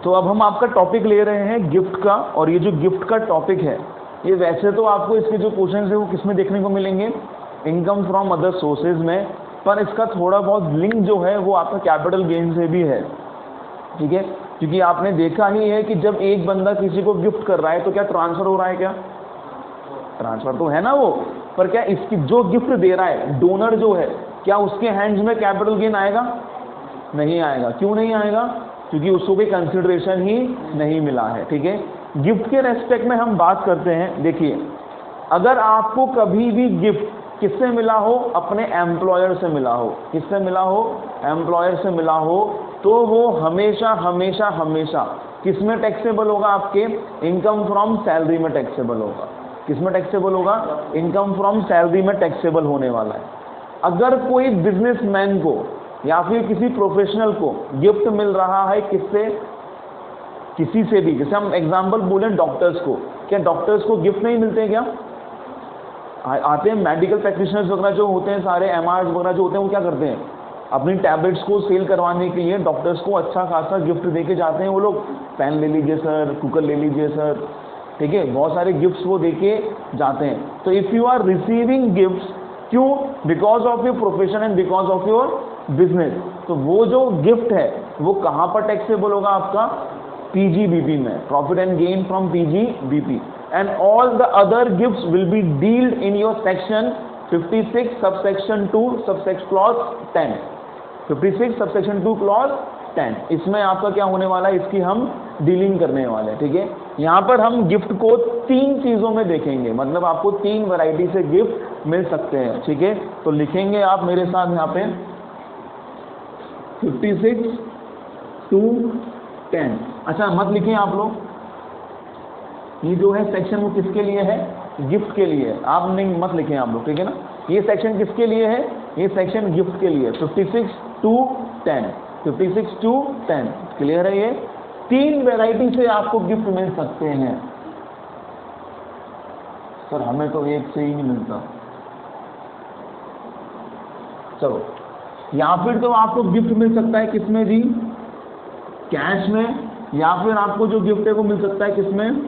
तो अब हम आपका टॉपिक ले रहे हैं गिफ्ट का, और ये जो गिफ्ट का टॉपिक है ये वैसे तो आपको इसके जो क्वेश्चन है वो किस में देखने को मिलेंगे, इनकम फ्रॉम अदर सोर्सेज में, पर इसका थोड़ा बहुत लिंक जो है वो आपका कैपिटल गेन से भी है, ठीक है। क्योंकि आपने देखा ही है कि जब एक बंदा किसी को गिफ्ट कर रहा है तो क्या ट्रांसफर हो रहा है, क्या ट्रांसफर तो है ना वो, पर क्या इसकी जो गिफ्ट दे रहा है डोनर जो है, क्या उसके हैंड्स में कैपिटल गेन आएगा, नहीं आएगा। क्यों नहीं आएगा, क्योंकि उसको कोई कंसिडरेशन ही नहीं मिला है, ठीक है। गिफ्ट के रेस्पेक्ट में हम बात करते हैं, देखिए अगर आपको कभी भी गिफ्ट किससे मिला हो, अपने एम्प्लॉयर से मिला हो, किससे मिला हो, एम्प्लॉयर से मिला हो, तो वो हमेशा हमेशा हमेशा किस में टैक्सेबल होगा, आपके इनकम फ्रॉम सैलरी में टैक्सेबल होगा। किस में टैक्सेबल होगा, इनकम फ्रॉम सैलरी में टैक्सेबल होने वाला है। अगर कोई बिजनेसमैन को या फिर किसी प्रोफेशनल को गिफ्ट मिल रहा है किससे, किसी से भी, जैसे हम एग्जांपल बोलें डॉक्टर्स को, क्या डॉक्टर्स को गिफ्ट नहीं मिलते हैं, क्या आते हैं मेडिकल प्रैक्टिशनर्स वगैरह जो होते हैं, सारे एमआर वगैरह जो होते हैं, वो क्या करते हैं, अपनी टैबलेट्स को सेल करवाने के लिए डॉक्टर्स को अच्छा खासा गिफ्ट देके जाते हैं। वो लोग पेन ले लीजिए सर, कुकर ले लीजिए सर, ठीक है, बहुत सारे गिफ्ट्स वो देके जाते हैं। तो if you are receiving gifts, क्यों, because of your profession and because of your business, तो वो जो गिफ्ट है वो कहाँ पर टैक्सेबल होगा, आपका पीजीबीपी में, profit and gain from PGBP, and all the other gifts will be dealt in your section 56 subsection 2 subsection clause 10, 56 subsection 2 clause 10। इसमें आपका क्या होने वाला है, इसकी हम डीलिंग करने वाले हैं, ठीक है। यहाँ पर हम गिफ्ट को 3 चीज़ों में देखेंगे, मतलब आपको 3 वैरायटी से गिफ्ट मिल सकते हैं, ठीक है। तो लिखेंगे आप मेरे साथ यहाँ पे 56 to 10। अच्छा मत लिखें आप लोग, ये जो है सेक्शन वो किसके लिए है, गिफ्ट के लिए है, आप नहीं मत लिखें आप लोग, ठीक है ना। ये सेक्शन किसके लिए है, ये सेक्शन गिफ्ट के लिए, 56 to 10, 56 to 10, क्लियर है। ये 3 वैरायटी से आपको गिफ्ट मिल सकते हैं। सर हमें तो एक से ही नहीं मिलता, चलो, या फिर तो आपको गिफ्ट मिल सकता है किसमें जी, कैश में, या फिर आपको जो गिफ्ट है वो मिल सकता है किसमें,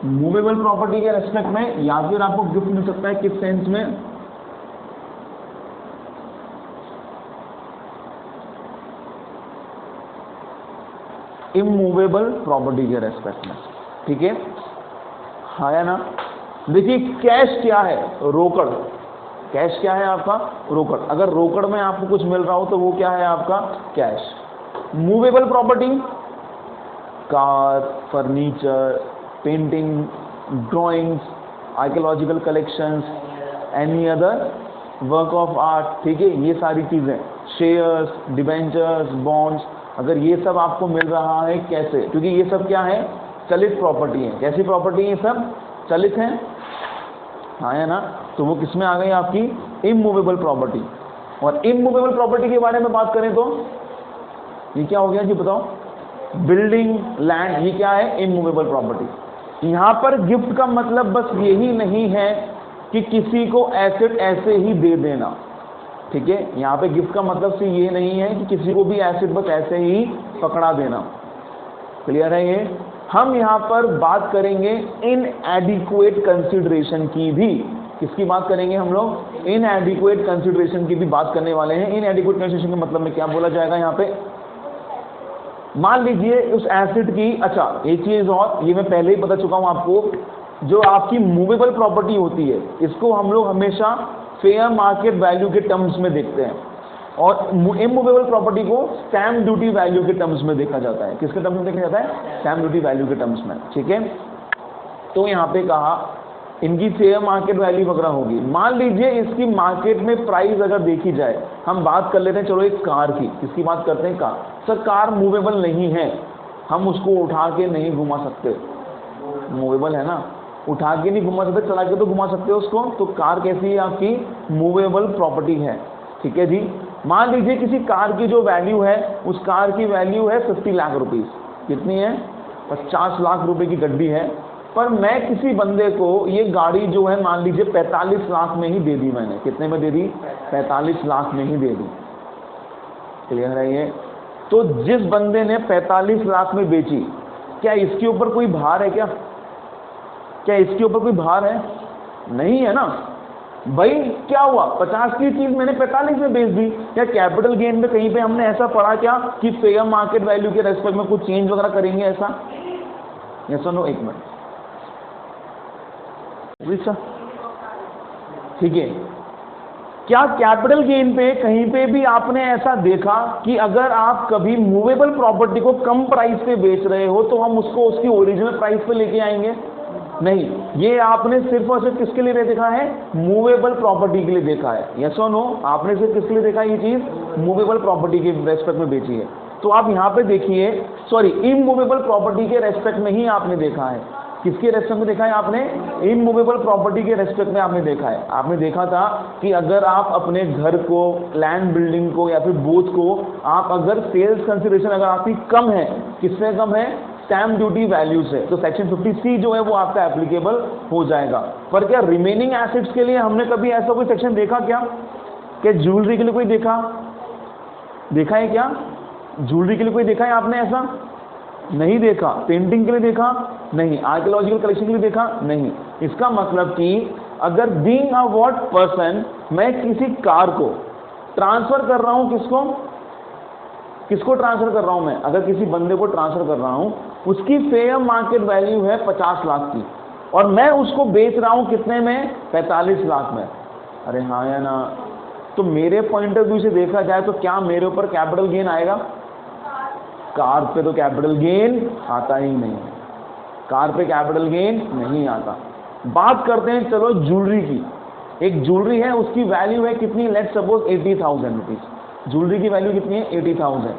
मूवेबल प्रॉपर्टी के रेस्पेक्ट में, या फिर आपको गिफ्ट मिल सकता है किस सेंस में, इमूवेबल प्रॉपर्टी के रेस्पेक्ट में, ठीक है, हाँ या ना। देखिए कैश क्या है, रोकड़, कैश क्या है आपका, रोकड़। अगर रोकड़ में आपको कुछ मिल रहा हो तो वो क्या है आपका cash. Movable property, car, furniture, painting, drawings, archaeological collections, any other work of art, ठीक है, ये सारी चीज़ें, शेयर्स, डिबेंचर्स, बॉन्ड्स, अगर ये सब आपको मिल रहा है कैसे, क्योंकि ये सब क्या है, चलित प्रॉपर्टी है। कैसी प्रॉपर्टी है, सब चलित हैं, हाँ है ना। तो वो किस में आ गई आपकी इमूवेबल प्रॉपर्टी। और इमूवेबल प्रॉपर्टी के बारे में बात करें तो ये क्या हो गया जी, बताओ, बिल्डिंग, लैंड, ये क्या है, इमूवेबल प्रॉपर्टी। यहाँ पर गिफ्ट का मतलब बस यही नहीं है कि किसी को एसेट ऐसे ही दे देना, ठीक है। यहाँ पे गिफ्ट का मतलब से ये नहीं है कि किसी को भी एसेट बस ऐसे ही पकड़ा देना, क्लियर है ये। हम यहाँ पर बात करेंगे इनएडिक्वेट कंसिडरेशन की भी, किसकी बात करेंगे हम लोग, इनएडिक्वेट कंसिडरेशन की भी बात करने वाले हैं। इनएडिक्वेट कंसिडरेशन के मतलब में क्या बोला जाएगा यहाँ पे, मान लीजिए उस एसेट की, अच्छा एक चीज और, ये मैं पहले ही बता चुका हूँ आपको, जो आपकी मूवेबल प्रॉपर्टी होती है इसको हम लोग हमेशा फेयर मार्केट वैल्यू के टर्म्स में देखते हैं, और इमूवेबल प्रॉपर्टी को स्टैम्प ड्यूटी वैल्यू के टर्म्स में देखा जाता है। किसके टर्म्स में देखा जाता है, स्टैम्प ड्यूटी वैल्यू के टर्म्स में, ठीक है। तो यहाँ पे कहा इनकी फेयर मार्केट वैल्यू वगैरह होगी। मान लीजिए इसकी मार्केट में प्राइस अगर देखी जाए, हम बात कर लेते हैं चलो एक कार की, किसकी बात करते हैं, कार। सर कार मूवेबल नहीं है, हम उसको उठा के नहीं घुमा सकते, मूवेबल है ना, उठा के नहीं घुमा सकते, चला के तो घुमा सकते हो उसको, तो कार कैसी है आपकी मूवेबल प्रॉपर्टी है, ठीक है जी। मान लीजिए किसी कार की जो वैल्यू है, उस कार की वैल्यू है 50 लाख रुपीस, कितनी है, 50 लाख रुपए की गड्डी है, पर मैं किसी बंदे को ये गाड़ी जो है मान लीजिए 45 लाख में ही दे दी मैंने, कितने में दे दी? 45 लाख में ही दे दी। क्लियर है ये? तो जिस बंदे ने 45 लाख में बेची, क्या इसके ऊपर कोई भार है क्या? क्या इसके ऊपर कोई भार है? नहीं है ना भाई। क्या हुआ, 50 की चीज मैंने 45 में बेच दी। क्या कैपिटल गेन में कहीं पे हमने ऐसा पढ़ा क्या कि फेयर मार्केट वैल्यू के रेस्पेक्ट में कुछ चेंज वगैरह करेंगे ऐसा? यस और नो? एक मिनट, ठीक है। क्या कैपिटल गेन पे कहीं पे भी आपने ऐसा देखा कि अगर आप कभी मूवेबल प्रॉपर्टी को कम प्राइस पे बेच रहे हो तो हम उसको उसकी ओरिजिनल प्राइस पे लेके आएंगे? नहीं। ये आपने सिर्फ और सिर्फ किसके लिए देखा है? मूवेबल प्रॉपर्टी के लिए देखा है। यस और नो? आपने सिर्फ किसके लिए देखा है? ये चीज मूवेबल प्रॉपर्टी के रेस्पेक्ट में बेची है। तो आप यहां पे देखिए, सॉरी, इमूवेबल प्रॉपर्टी के रेस्पेक्ट में ही आपने देखा है। किसके रेस्पेक्ट में देखा है आपने? इमूवेबल प्रॉपर्टी के रेस्पेक्ट में आपने देखा है। आपने देखा था कि अगर आप अपने घर को, लैंड बिल्डिंग को या फिर बोझ को आप अगर सेल्स कंसिडरेशन अगर आपकी कम है, किससे कम है? स्टैम्प ड्यूटी वैल्यू से, तो सेक्शन 50C जो है वो आपका एप्लीकेबल हो जाएगा। पर क्या रिमेनिंग एसेट्स के लिए हमने कभी ऐसा कोई सेक्शन देखा क्या? क्या ज्वेलरी के लिए कोई देखा है क्या? ज्वेलरी के लिए कोई देखा है आपने? ऐसा नहीं देखा। पेंटिंग के लिए देखा? नहीं। आर्कियोलॉजिकल कलेक्शन के लिए देखा? नहीं। इसका मतलब कि अगर बीइंग अ व्हाट पर्सन, मैं किसी कार को ट्रांसफर कर रहा हूं, किसको ट्रांसफर कर रहा हूं मैं? अगर किसी बंदे को ट्रांसफर कर रहा हूं, उसकी फेयर मार्केट वैल्यू है 50 लाख की और मैं उसको बेच रहा हूं कितने में? 45 लाख में। अरे हाँ या ना? तो मेरे पॉइंट ऑफ व्यू से देखा जाए तो क्या मेरे ऊपर कैपिटल गेन आएगा? कार पे तो कैपिटल गेन आता ही नहीं, कार पे कैपिटल गेन नहीं आता। बात करते हैं चलो ज्वेलरी की। एक ज्वेलरी है, उसकी वैल्यू है कितनी? Let's suppose 80,000 rupees. ज्वेलरी की वैल्यू कितनी है? 80,000।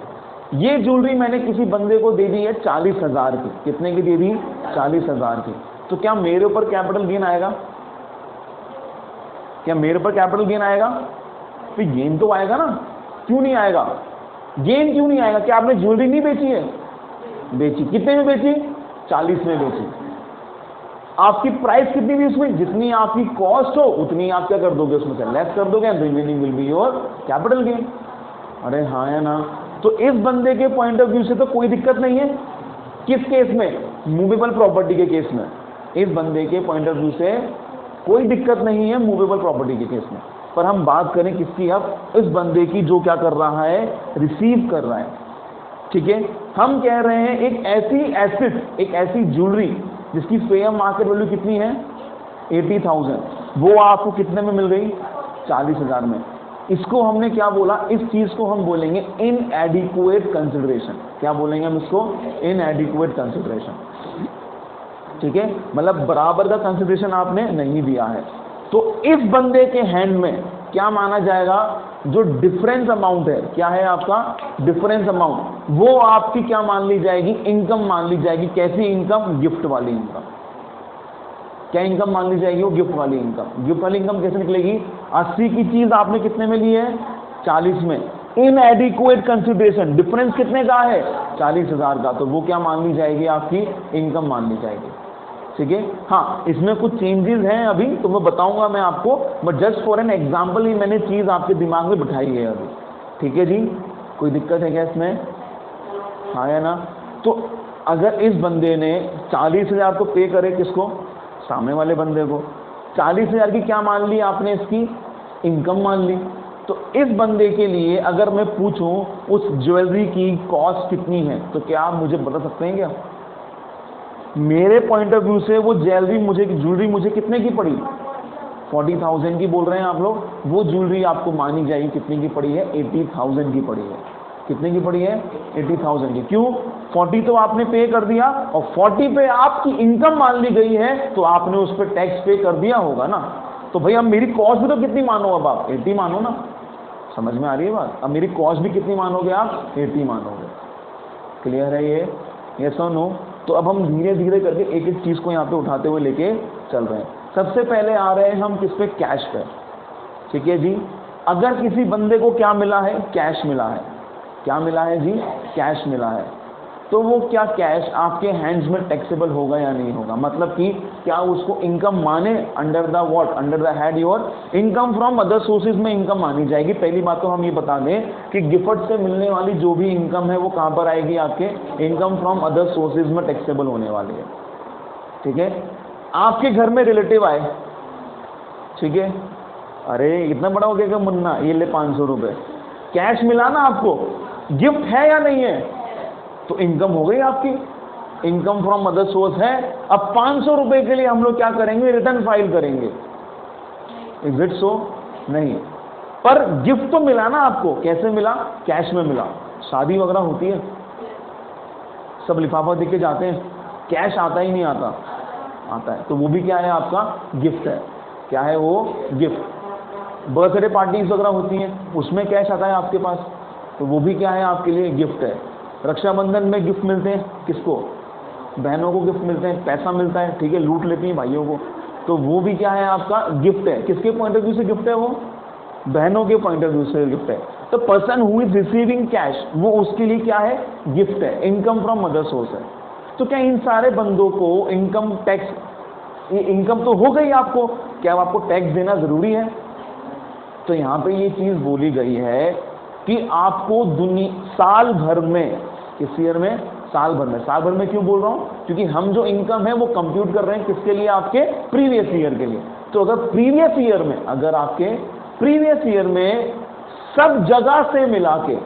ये ज्वेलरी मैंने किसी बंदे को दे दी है 40,000 की। कितने की दे दी? 40,000 की। तो क्या मेरे ऊपर कैपिटल गेन आएगा? क्या मेरे ऊपर कैपिटल गेन आएगा? तो गेन तो आएगा ना, क्यों नहीं आएगा? गेन क्यों नहीं आएगा? क्या आपने ज्वेलरी नहीं बेची है? बेची। कितने में बेची? 40 में बेची। आपकी प्राइस कितनी थी उसमें? जितनी आपकी कॉस्ट हो उतनी आप क्या कर दोगे? उसमें से लेस कर दोगे, remaining will be your capital gain. अरे हाँ या ना? तो इस बंदे के पॉइंट ऑफ व्यू से तो कोई दिक्कत नहीं है। किस केस में? मूवेबल प्रॉपर्टी के केस में। इस बंदे के पॉइंट ऑफ व्यू से कोई दिक्कत नहीं है मूवेबल प्रॉपर्टी के केस में। पर हम बात करें किसकी? अब इस बंदे की जो क्या कर रहा है? रिसीव कर रहा है। ठीक है, हम कह रहे हैं एक ऐसी एसेट, एक ऐसी ज्वेलरी जिसकी फेयर मार्केट वैल्यू कितनी है? 80,000, वो आपको कितने में मिल गई? 40,000 में। इसको हमने क्या बोला? इस चीज को हम बोलेंगे इनएडिक्वेट कंसिडरेशन। क्या बोलेंगे हम इसको? इनएडिक्वेट कंसिडरेशन। ठीक है, मतलब बराबर का कंसिडरेशन आपने नहीं दिया है। तो इस बंदे के हैंड में क्या माना जाएगा? जो डिफरेंस अमाउंट है, क्या है आपका? डिफरेंस अमाउंट, वो आपकी क्या मान ली जाएगी? इनकम मान ली जाएगी। कैसी इनकम? गिफ्ट वाली इनकम। क्या इनकम मान ली जाएगी? वो गिफ्ट वाली इनकम। गिफ्ट वाली इनकम कैसे निकलेगी? 80 की चीज आपने कितने में ली है? 40 में। इनएडिक्वेट कंसिडरेशन, डिफरेंस कितने का है? 40,000 का। तो वो क्या मान ली जाएगी? आपकी इनकम मान ली जाएगी। ठीक है, हाँ, इसमें कुछ चेंजेस हैं अभी तो मैं बताऊंगा मैं आपको, but just for an example ही मैंने चीज आपके दिमाग में बिठाई है अभी। ठीक है जी, कोई दिक्कत है क्या इसमें? हाँ या ना? तो अगर इस बंदे ने 40,000 को पे करे, किसको? सामने वाले बंदे को। 40,000 की क्या मान ली आपने? इसकी इनकम मान ली। तो इस बंदे के लिए अगर मैं पूछूं उस ज्वेलरी की कॉस्ट कितनी है, तो क्या आप मुझे बता सकते हैं क्या? मेरे पॉइंट ऑफ व्यू से वो ज्वेलरी मुझे कितने की पड़ी? 40,000 की बोल रहे हैं आप लोग। वो ज्वेलरी आपको मानी जाएगी कितने की पड़ी है? 80,000 की पड़ी है। कितने की पड़ी है? 80,000 की। क्यों? 40 तो आपने पे कर दिया और 40 पे आपकी इनकम मान ली गई है, तो आपने उस पर टैक्स पे कर दिया होगा ना। तो भाई अब मेरी कॉस्ट भी तो कितनी मानो? अब आप 80 मानो ना। समझ में आ रही है बात? अब मेरी कॉस्ट भी कितनी मानोगे आप? 80 मानोगे। क्लियर है ये? यस और नो? तो अब हम धीरे धीरे करके एक एक चीज को यहाँ पे उठाते हुए लेके चल रहे हैं। सबसे पहले आ रहे हैं हम किस पे? कैश पे। ठीक है जी, अगर किसी बंदे को क्या मिला है? कैश मिला है। क्या मिला है जी? कैश मिला है। तो वो क्या कैश आपके हैंड्स में टैक्सेबल होगा या नहीं होगा, मतलब कि क्या उसको इनकम माने under the what, under the head your income from other sources में इनकम मानी जाएगी। पहली बात तो हम ये बता दें कि गिफ्ट से मिलने वाली जो भी इनकम है वो कहाँ पर आएगी, आपके इनकम फ्रॉम अदर सोर्सेज में टैक्सेबल होने वाली है। ठीक है, आपके घर में रिलेटिव आए, ठीक है, अरे इतना बड़ा हो गया क्या मुन्ना, ये ले 500 रुपये, कैश मिला ना आपको, गिफ्ट है या नहीं है, तो इनकम हो गई आपकी, इनकम फ्रॉम अदर सोर्स है। अब 500 रुपए के लिए हम लोग क्या करेंगे, रिटर्न फाइल करेंगे। Is it so? नहीं, पर गिफ्ट तो मिला ना आपको, कैसे मिला, कैश में मिला। शादी वगैरह होती है, सब लिफाफा देके के जाते हैं, कैश आता ही नहीं आता, आता है, तो वो भी क्या है, आपका गिफ्ट है। क्या है वो, गिफ्ट। बर्थडे पार्टीज वगैरह होती हैं, उसमें कैश आता है आपके पास, तो वो भी क्या है, आपके लिए गिफ्ट है। रक्षाबंधन में गिफ्ट मिलते हैं, किसको, बहनों को गिफ्ट मिलते हैं, पैसा मिलता है, ठीक है, लूट लेती हैं भाइयों को, तो वो भी क्या है, आपका गिफ्ट है। किसके पॉइंट ऑफ व्यू से गिफ्ट है, वो बहनों के पॉइंट ऑफ व्यू से गिफ्ट है। तो person who is receiving cash, वो उसके लिए क्या है, गिफ्ट है, इनकम फ्रॉम अदर सोर्स है। तो क्या इन सारे बंदों को इनकम टैक्स, ये इनकम तो हो गई आपको, क्या आपको टैक्स देना जरूरी है? तो यहाँ पे ये चीज बोली गई है कि आपको साल भर में, किस ईयर में, साल भर में। साल भर में क्यों बोल रहा हूँ, क्योंकि हम जो इनकम है वो कंप्यूट कर रहे हैं किसके लिए, आपके प्रीवियस ईयर के लिए। तो अगर प्रीवियस ईयर में, अगर आपके प्रीवियस ईयर में सब जगह से मिला के,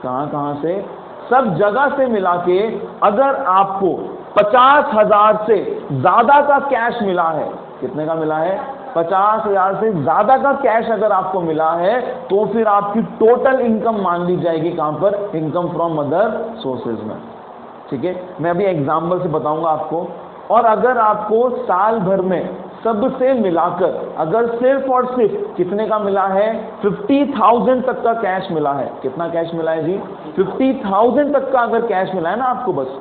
कहां से, सब जगह से मिला के अगर आपको 50,000 से ज्यादा का कैश मिला है, कितने का मिला है, 50,000 से ज्यादा का कैश अगर आपको मिला है, तो फिर आपकी टोटल इनकम मान ली जाएगी कहां पर, इनकम फ्रॉम अदर सोर्सेज में। ठीक है, मैं अभी एग्जांपल से बताऊंगा आपको। और अगर आपको साल भर में सबसे मिलाकर अगर सिर्फ और सिर्फ कितने का मिला है, 50,000 तक का कैश मिला है, कितना कैश मिला है जी, 50,000 तक का अगर कैश मिला है ना आपको, बस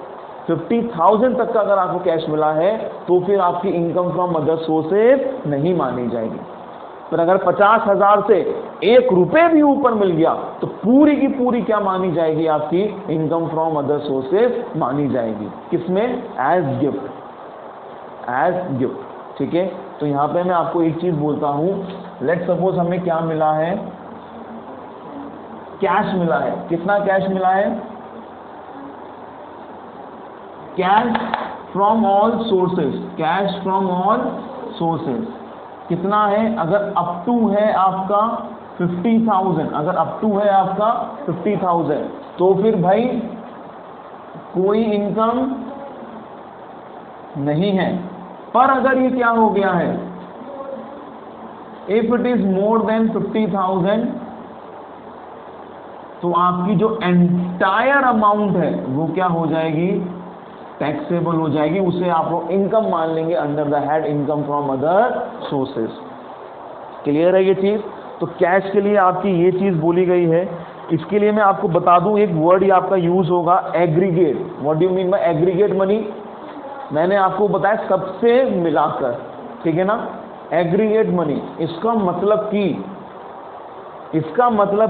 50,000 तक का अगर आपको कैश मिला है, तो फिर आपकी इनकम फ्रॉम अदर सोर्सेज नहीं मानी जाएगी। पर अगर 50,000 से 1 रुपए भी ऊपर मिल गया, तो पूरी की पूरी क्या मानी जाएगी, आपकी इनकम फ्रॉम अदर सोर्सेज मानी जाएगी। किसमें, एज गिफ्ट, एज गिफ्ट। ठीक है, तो यहां पे मैं आपको एक चीज बोलता हूं, लेट सपोज हमें क्या मिला है, कैश मिला है। कितना कैश मिला है, cash from all sources, cash from all sources कितना है, अगर अप टू है आपका 50,000, अगर अप टू है आपका 50,000, तो फिर भाई कोई इनकम नहीं है। पर अगर ये क्या हो गया है, if it is more than 50,000, तो आपकी जो एंटायर अमाउंट है वो क्या हो जाएगी, टैक्सेबल हो जाएगी। उसे आप लोग इनकम मान लेंगे under the head income from other sources. Clear है ये चीज? तो कैश के लिए आपकी ये चीज बोली गई है। इसके लिए मैं आपको बता दूं, एक वर्ड ही आपका यूज होगा, aggregate. What do you mean bye aggregate money? मैंने आपको बताया सबसे मिलाकर, ठीक है ना, एग्रीगेट मनी। इसका मतलब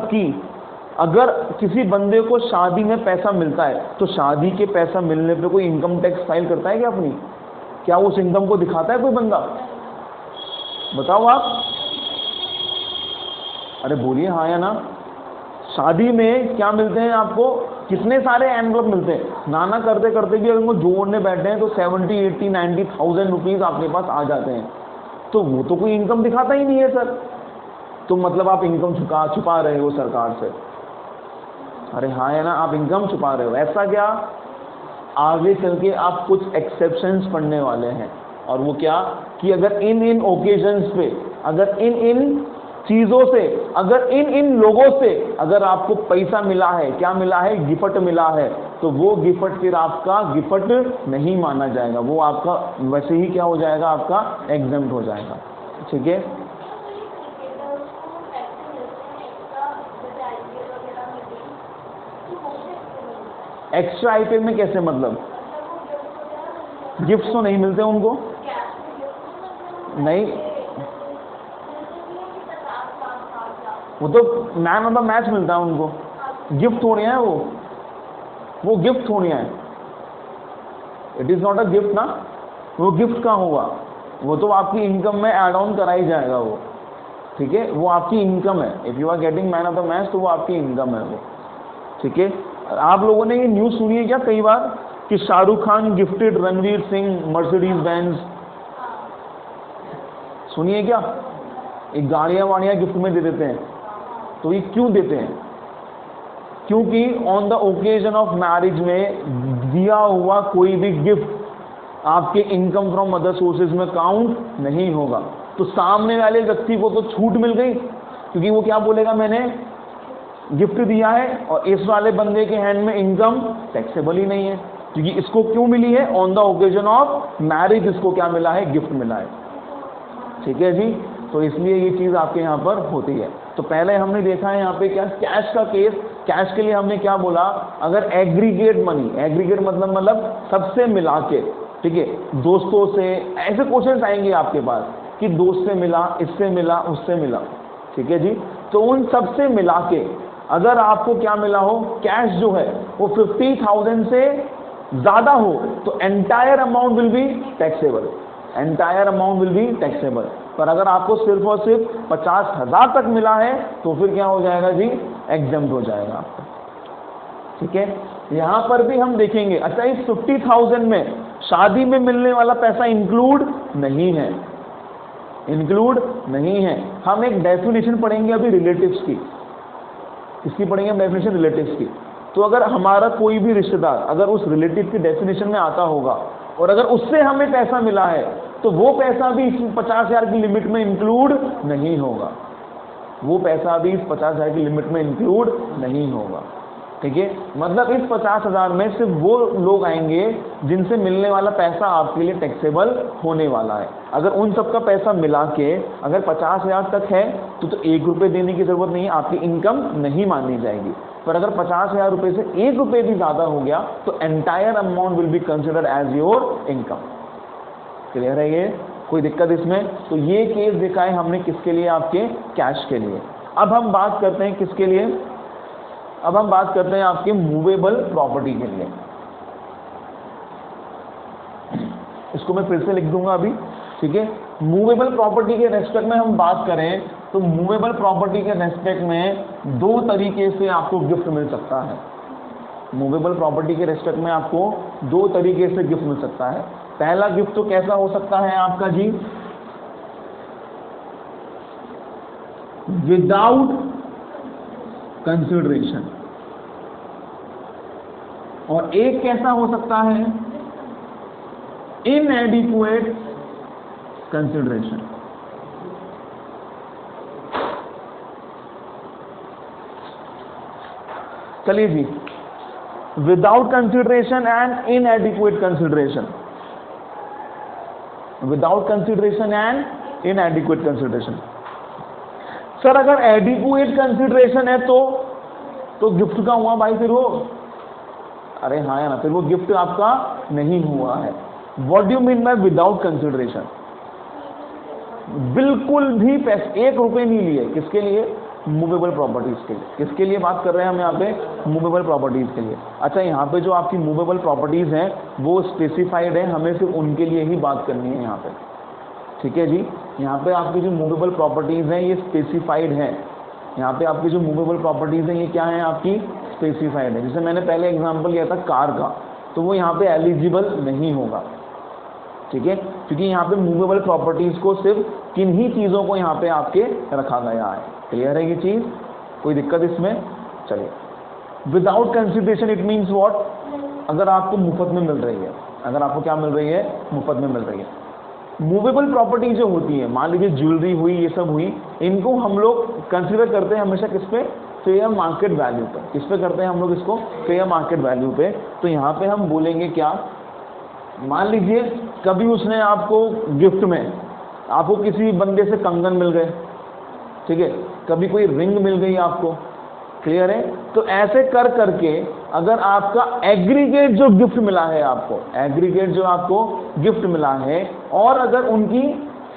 कि अगर किसी बंदे को शादी में पैसा मिलता है, तो शादी के पैसा मिलने पे कोई इनकम टैक्स फाइल करता है क्या अपनी? क्या उस इनकम को दिखाता है कोई बंदा? बताओ आप, अरे बोलिए हाँ या ना। शादी में क्या मिलते हैं आपको, कितने सारे एनवलप मिलते हैं, नाना करते करते भी अगर उनको जोड़ने बैठे हैं तो 70, 80, 90,000 रुपीज आपके पास आ जाते हैं। तो वो तो कोई इनकम दिखाता ही नहीं है सर। तो मतलब आप इनकम छुपा रहे हो सरकार से। अरे हाँ है ना, आप इनकम छुपा रहे हो। ऐसा क्या, आगे चल के आप कुछ एक्सेप्शंस पढ़ने वाले हैं, और वो क्या कि अगर इन ओकेजन्स पे, अगर इन चीजों से, अगर इन लोगों से अगर आपको पैसा मिला है, क्या मिला है, गिफ्ट मिला है, तो वो गिफ्ट फिर आपका गिफ्ट नहीं माना जाएगा, वो आपका वैसे ही क्या हो जाएगा, आपका एग्जम्प्ट हो जाएगा। ठीक है, एक्स्ट्रा आइटम में कैसे, मतलब गिफ्ट तो नहीं मिलते उनको, नहीं, वो तो मैन ऑफ द मैच मिलता है उनको, गिफ्ट थोड़ी है वो गिफ्ट थोड़ी है। It is not a gift ना, वो गिफ्ट का होगा, वो तो आपकी इनकम में ऐड ऑन करा ही जाएगा वो, ठीक है, वो आपकी इनकम है। If you are getting man of the match तो वो आपकी इनकम है वो, ठीक है। आप लोगों ने ये न्यूज़ सुनी है क्या कई बार कि Shahrukh Khan gifted Ranveer Singh Mercedes Benz, सुनिए क्या, एक गाड़ियाँ वाड़ियाँ गिफ्ट में दे देते हैं। तो ये क्यों देते हैं? क्योंकि on the occasion of marriage में दिया हुआ कोई भी गिफ्ट आपके इनकम फ्रॉम अदर सोर्सेज में काउंट नहीं होगा। तो सामने वाले व्यक्ति को तो छूट मिल गई, क्योंकि वो क्या बोलेगा, मैंने गिफ्ट दिया है, और इस वाले बंदे के हैंड में इनकम टैक्सेबल ही नहीं है, क्योंकि इसको क्यों मिली है, on the occasion of marriage इसको क्या मिला है, गिफ्ट मिला है, ठीक है जी। तो इसलिए ये चीज़ आपके यहाँ पर होती है। तो पहले हमने देखा है यहाँ पे क्या, कैश का केस। कैश के लिए हमने क्या बोला, अगर एग्रीगेट मनी, एग्रीगेट मतलब सबसे मिला के, ठीक है, दोस्तों से, ऐसे क्वेश्चन आएंगे आपके पास कि दोस्त से मिला, इससे मिला, उससे मिला, ठीक है जी। तो उन सबसे मिला के अगर आपको क्या मिला हो, कैश जो है वो 50,000 से ज़्यादा हो तो entire amount will be taxable, entire amount will be taxable. पर अगर आपको सिर्फ और सिर्फ 50,000 तक मिला है तो फिर क्या हो जाएगा जी, एग्जम्प्ट हो जाएगा आपका, ठीक है। यहाँ पर भी हम देखेंगे, अच्छा इस 50,000 में शादी में मिलने वाला पैसा इंक्लूड नहीं है, इंक्लूड नहीं है। हम एक डेफिनेशन पढ़ेंगे अभी रिलेटिव्स की, किसकी पढ़ेंगे हम, डेफिनेशन रिलेटिव्स की। तो अगर हमारा कोई भी रिश्तेदार अगर उस रिलेटिव की डेफिनेशन में आता होगा और अगर उससे हमें पैसा मिला है तो वो पैसा भी इस 50,000 की लिमिट में इंक्लूड नहीं होगा, वो पैसा भी इस 50,000 की लिमिट में इंक्लूड नहीं होगा, ठीक है। मतलब इस 50,000 में सिर्फ वो लोग आएंगे जिनसे मिलने वाला पैसा आपके लिए टैक्सेबल होने वाला है। अगर उन सबका पैसा मिला के अगर 50,000 तक है तो 1 रुपये देने की जरूरत नहीं है, आपकी इनकम नहीं मानी जाएगी। पर अगर 50,000 रुपये से 1 रुपये भी ज़्यादा हो गया तो entire amount will be considered as your income. Clear है ये, कोई दिक्कत इसमें? तो ये केस देखा है हमने किसके लिए, आपके कैश के लिए। अब हम बात करते हैं किसके लिए, अब हम बात करते हैं आपके मूवेबल प्रॉपर्टी के लिए। इसको मैं फिर से लिख दूंगा अभी, ठीक है। मूवेबल प्रॉपर्टी के रेस्पेक्ट में हम बात करें तो मूवेबल प्रॉपर्टी के रेस्पेक्ट में 2 तरीके से आपको गिफ्ट मिल सकता है। मूवेबल प्रॉपर्टी के रेस्पेक्ट में आपको 2 तरीके से गिफ्ट मिल सकता है। पहला गिफ्ट तो कैसा हो सकता है आपका जी, विदाउट कंसिडरेशन, और एक कैसा हो सकता है, इनएडिक्वेट कंसिडरेशन। चलिए जी, without consideration and inadequate consideration, without consideration and inadequate consideration. Sir अगर एडिक्वेट कंसिडरेशन है तो गिफ्ट का हुआ भाई फिर वो, अरे हाँ या ना, फिर वो गिफ्ट आपका नहीं हुआ है। What do you mean bye without consideration? बिल्कुल भी पैसे 1 रुपये नहीं लिए, किसके लिए, मूवेबल प्रॉपर्टीज के लिए। किसके लिए बात कर रहे हैं हम यहाँ पे, मूवेबल प्रॉपर्टीज के लिए। अच्छा यहाँ पे जो आपकी मूवेबल प्रॉपर्टीज हैं वो स्पेसिफाइड है, हमें सिर्फ उनके लिए ही बात करनी है यहाँ पे, ठीक है जी। यहाँ पे आपकी जो मूवेबल प्रॉपर्टीज हैं ये स्पेसिफाइड है, यहाँ पे आपकी जो मूवेबल प्रॉपर्टीज हैं ये क्या है, आपकी स्पेसिफाइड है। जैसे मैंने पहले एग्जांपल लिया था कार का, तो वो यहाँ पे एलिजिबल नहीं होगा, ठीक है, क्योंकि यहाँ पे मूवेबल प्रॉपर्टीज को सिर्फ किन्हीं चीज़ों को यहाँ पे आपके रखा गया है। क्लियर है ये चीज़, कोई दिक्कत इसमें? चलिए, without consideration it means what, अगर आपको मुफ्त में मिल रही है, अगर आपको क्या मिल रही है, मुफ्त में मिल रही है। मूवेबल प्रॉपर्टी जो होती है, मान लीजिए ज्वेलरी हुई, ये सब हुई, इनको हम लोग कंसिडर करते हैं हमेशा किस पे, फेयर मार्केट वैल्यू पे। किस पे करते हैं हम लोग इसको, फेयर मार्केट वैल्यू पे। तो यहाँ पे हम बोलेंगे क्या, मान लीजिए कभी उसने आपको गिफ्ट में, आपको किसी बंदे से कंगन मिल गए, ठीक है, कभी कोई रिंग मिल गई आपको, क्लियर है। तो ऐसे कर करके अगर आपका एग्रीगेट जो गिफ्ट मिला है आपको, एग्रीगेट जो आपको गिफ्ट मिला है, और अगर उनकी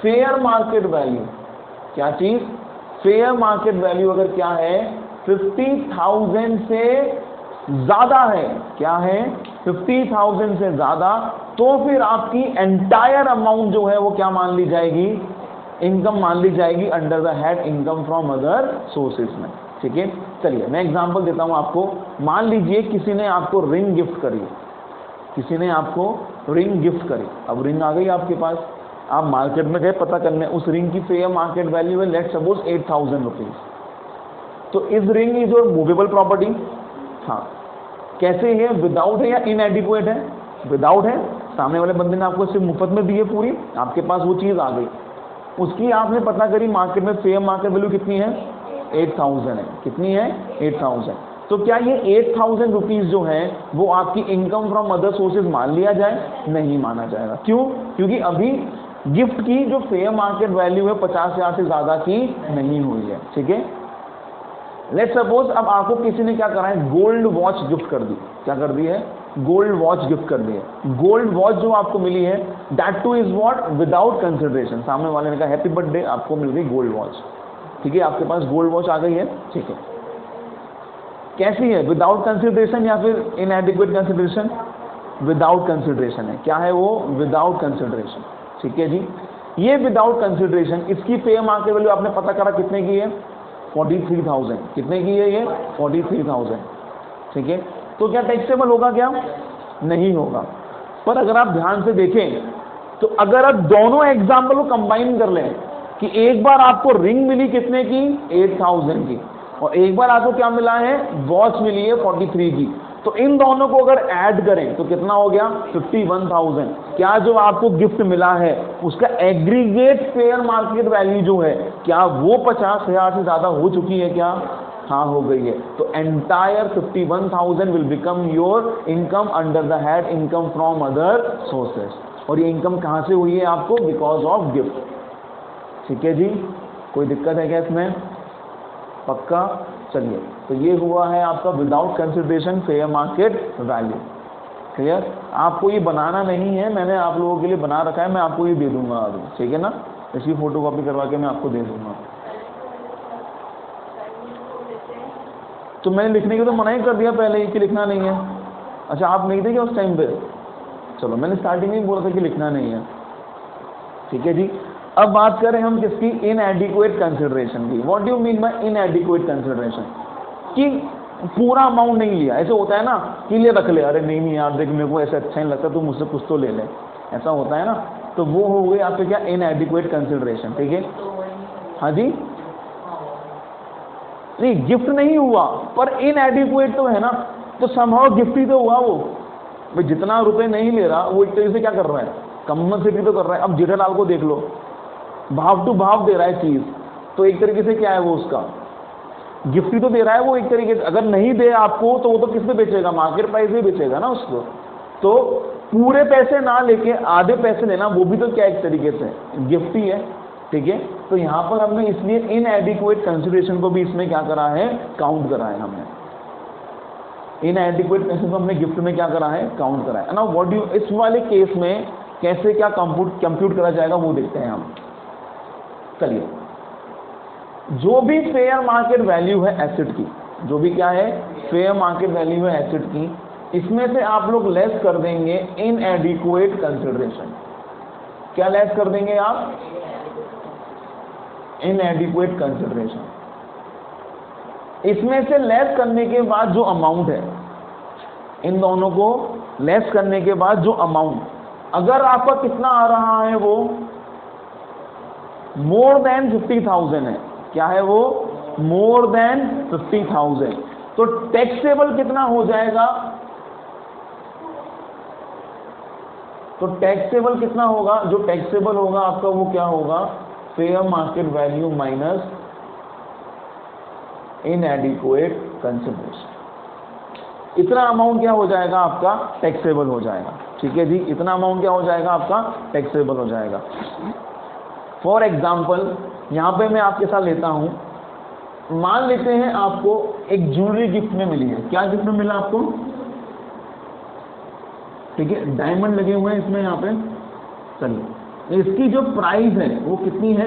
फेयर मार्केट वैल्यू, क्या चीज, फेयर मार्केट वैल्यू अगर क्या है, 50,000 से ज्यादा है, क्या है, 50,000 से ज़्यादा, तो फिर आपकी एंटायर अमाउंट जो है वो क्या मान ली जाएगी, इनकम मान ली जाएगी under the head income from other sources में। ठीक है, चलिए मैं एग्जांपल देता हूं आपको। मान लीजिए किसी ने आपको रिंग गिफ्ट करी, किसी ने आपको रिंग गिफ्ट करी। अब रिंग आ गई आपके पास, आप मार्केट में गए पता करने, उस रिंग की फेयर मार्केट वैल्यू है लेट्स सपोज 8,000 रुपीज। तो इस ring is your movable property. हाँ, कैसे है, विदाउट है या इनएडिक्वेट है? विदाउट है, सामने वाले बंदे ने आपको सिर्फ मुफ्त में दी है पूरी, आपके पास वो चीज़ आ गई, उसकी आपने पता करी मार्केट में फेयर मार्केट वैल्यू कितनी है, 8,000 है। कितनी है, 8,000। तो क्या ये 8,000 रुपीज़ जो है वो आपकी इनकम फ्रॉम अदर सोर्सेज मान लिया जाए? नहीं माना जाएगा। क्यों? क्योंकि अभी गिफ्ट की जो फेयर मार्केट वैल्यू है 50,000 से ज़्यादा की नहीं हुई है। ठीक है, लेट्स सपोज अब आपको किसी ने क्या करा है, गोल्ड वॉच गिफ्ट कर दी। क्या कर दी है, गोल्ड वॉच गिफ्ट कर दी है। गोल्ड वॉच जो आपको मिली है that two is what, without consideration. सामने वाले ने कहा हैप्पी बर्थडे, आपको मिल गई गोल्ड वॉच। ठीक है, आपके पास गोल्ड वॉच आ गई है। ठीक है, कैसी है, विदाउट कंसिडरेशन या फिर इनएडिक्वेट कंसिडरेशन? विदाउट कंसिडरेशन है। क्या है वो, विदाउट कंसिडरेशन। ठीक है जी, ये विदाउट कंसिडरेशन, इसकी फेयर मार्केट वैल्यू आपने पता करा कितने की है, 43,000। कितने की है ये, 43,000। ठीक है, तो क्या टैक्सेबल होगा? क्या नहीं होगा। पर अगर आप ध्यान से देखें तो अगर आप दोनों एग्जाम्पल को कंबाइन कर लें कि एक बार आपको रिंग मिली कितने की, 8,000 की, और एक बार आपको क्या मिला है, वॉच मिली है 43 की, तो इन दोनों को अगर ऐड करें तो कितना हो गया, 51,000। क्या जो आपको गिफ्ट मिला है उसका एग्रीगेट फेयर मार्केट वैल्यू जो है, क्या वो 50,000 से ज्यादा हो चुकी है? क्या हाँ, हो गई है। तो entire 51,000 will become your income under the head income from other sources. और ये इनकम कहाँ से हुई है आपको, बिकॉज ऑफ गिफ्ट। ठीक है जी, कोई दिक्कत है क्या इसमें? पक्का? चलिए, तो ये हुआ है आपका without consideration fair market value. Clear? आपको ये बनाना नहीं है, मैंने आप लोगों के लिए बना रखा है, मैं आपको ये दे दूंगा अभी। ठीक है ना, इसकी फोटो कॉपी करवा के मैं आपको दे दूंगा। तो मैंने लिखने की तो मना ही कर दिया पहले ही कि लिखना नहीं है। अच्छा, आप नहीं थे क्या उस टाइम पे? चलो, मैंने स्टार्टिंग में ही बोला था कि लिखना नहीं है। ठीक है जी, अब बात करें हम किसकी, इनएडिक्वेट कंसिडरेशन की। What do you mean by inadequate consideration? कि पूरा अमाउंट नहीं लिया। ऐसे होता है ना कि ले रख ले, अरे नहीं यार देख मेरे को ऐसे अच्छा नहीं लगता, तू मुझसे कुछ तो ले ले, ऐसा होता है ना। तो वो हो गई आपके क्या, इनएडिक्वेट कंसिडरेशन। ठीक है, हाँ जी, नहीं गिफ्ट नहीं हुआ पर इनएडिक्वेट तो है ना, तो समहाउ गिफ्ट ही तो हुआ वो। भाई जितना रुपए नहीं ले रहा वो एक तरीके से क्या कर रहा है, कंपनसेट तो कर रहा है। अब जेठालाल को देख लो, भाव टू भाव दे रहा है चीज, तो एक तरीके से क्या है वो, उसका गिफ्ट ही तो दे रहा है वो एक तरीके से। अगर नहीं दे आपको तो वो तो किस पे बेचेगा, मार्केट प्राइस ही बेचेगा ना उसको। तो पूरे पैसे ना लेके आधे पैसे लेना, वो भी तो क्या एक तरीके से गिफ्ट ही है। ठीक है, तो यहाँ पर हमने इसलिए इनएडिक्वेट कंसिडरेशन को भी इसमें क्या करा है, काउंट करा है हमने। इनएडिक्वेट कंसिडरेशन को हमने गिफ्ट में क्या करा है, काउंट करा है ना। व्हाट डू, इस वाले केस में कैसे क्या कंप्यूट करा जाएगा वो देखते हैं हम। चलिए, जो भी फेयर मार्केट वैल्यू है एसेट की, जो भी क्या है फेयर मार्केट वैल्यू है एसेट की, इसमें से आप लोग लेस कर देंगे इनएडिक्वेट कंसिडरेशन। क्या लेस कर देंगे आप, इनएडिक्वेट कंसिडरेशन। इसमें से लेस करने के बाद जो अमाउंट है, इन दोनों को लेस करने के बाद जो अमाउंट, अगर आपका कितना आ रहा है वो मोर देन 50,000 है, क्या है वो, मोर देन 50,000, तो टैक्सेबल कितना हो जाएगा, तो टैक्सेबल कितना होगा, जो टैक्सेबल होगा आपका वो क्या होगा, fair market value minus इनएडिक्वेट consideration. इतना अमाउंट क्या हो जाएगा आपका, टैक्सेबल हो जाएगा। ठीक है जी, इतना अमाउंट क्या हो जाएगा आपका, टैक्सेबल हो जाएगा। फॉर एग्जाम्पल यहाँ पे मैं आपके साथ लेता हूँ, मान लेते हैं आपको एक ज्वेलरी गिफ्ट में मिली है। क्या गिफ्ट में मिला आपको, ठीक है, डायमंड लगे हुए हैं इसमें यहाँ पे। चलिए, इसकी जो प्राइस है वो कितनी है,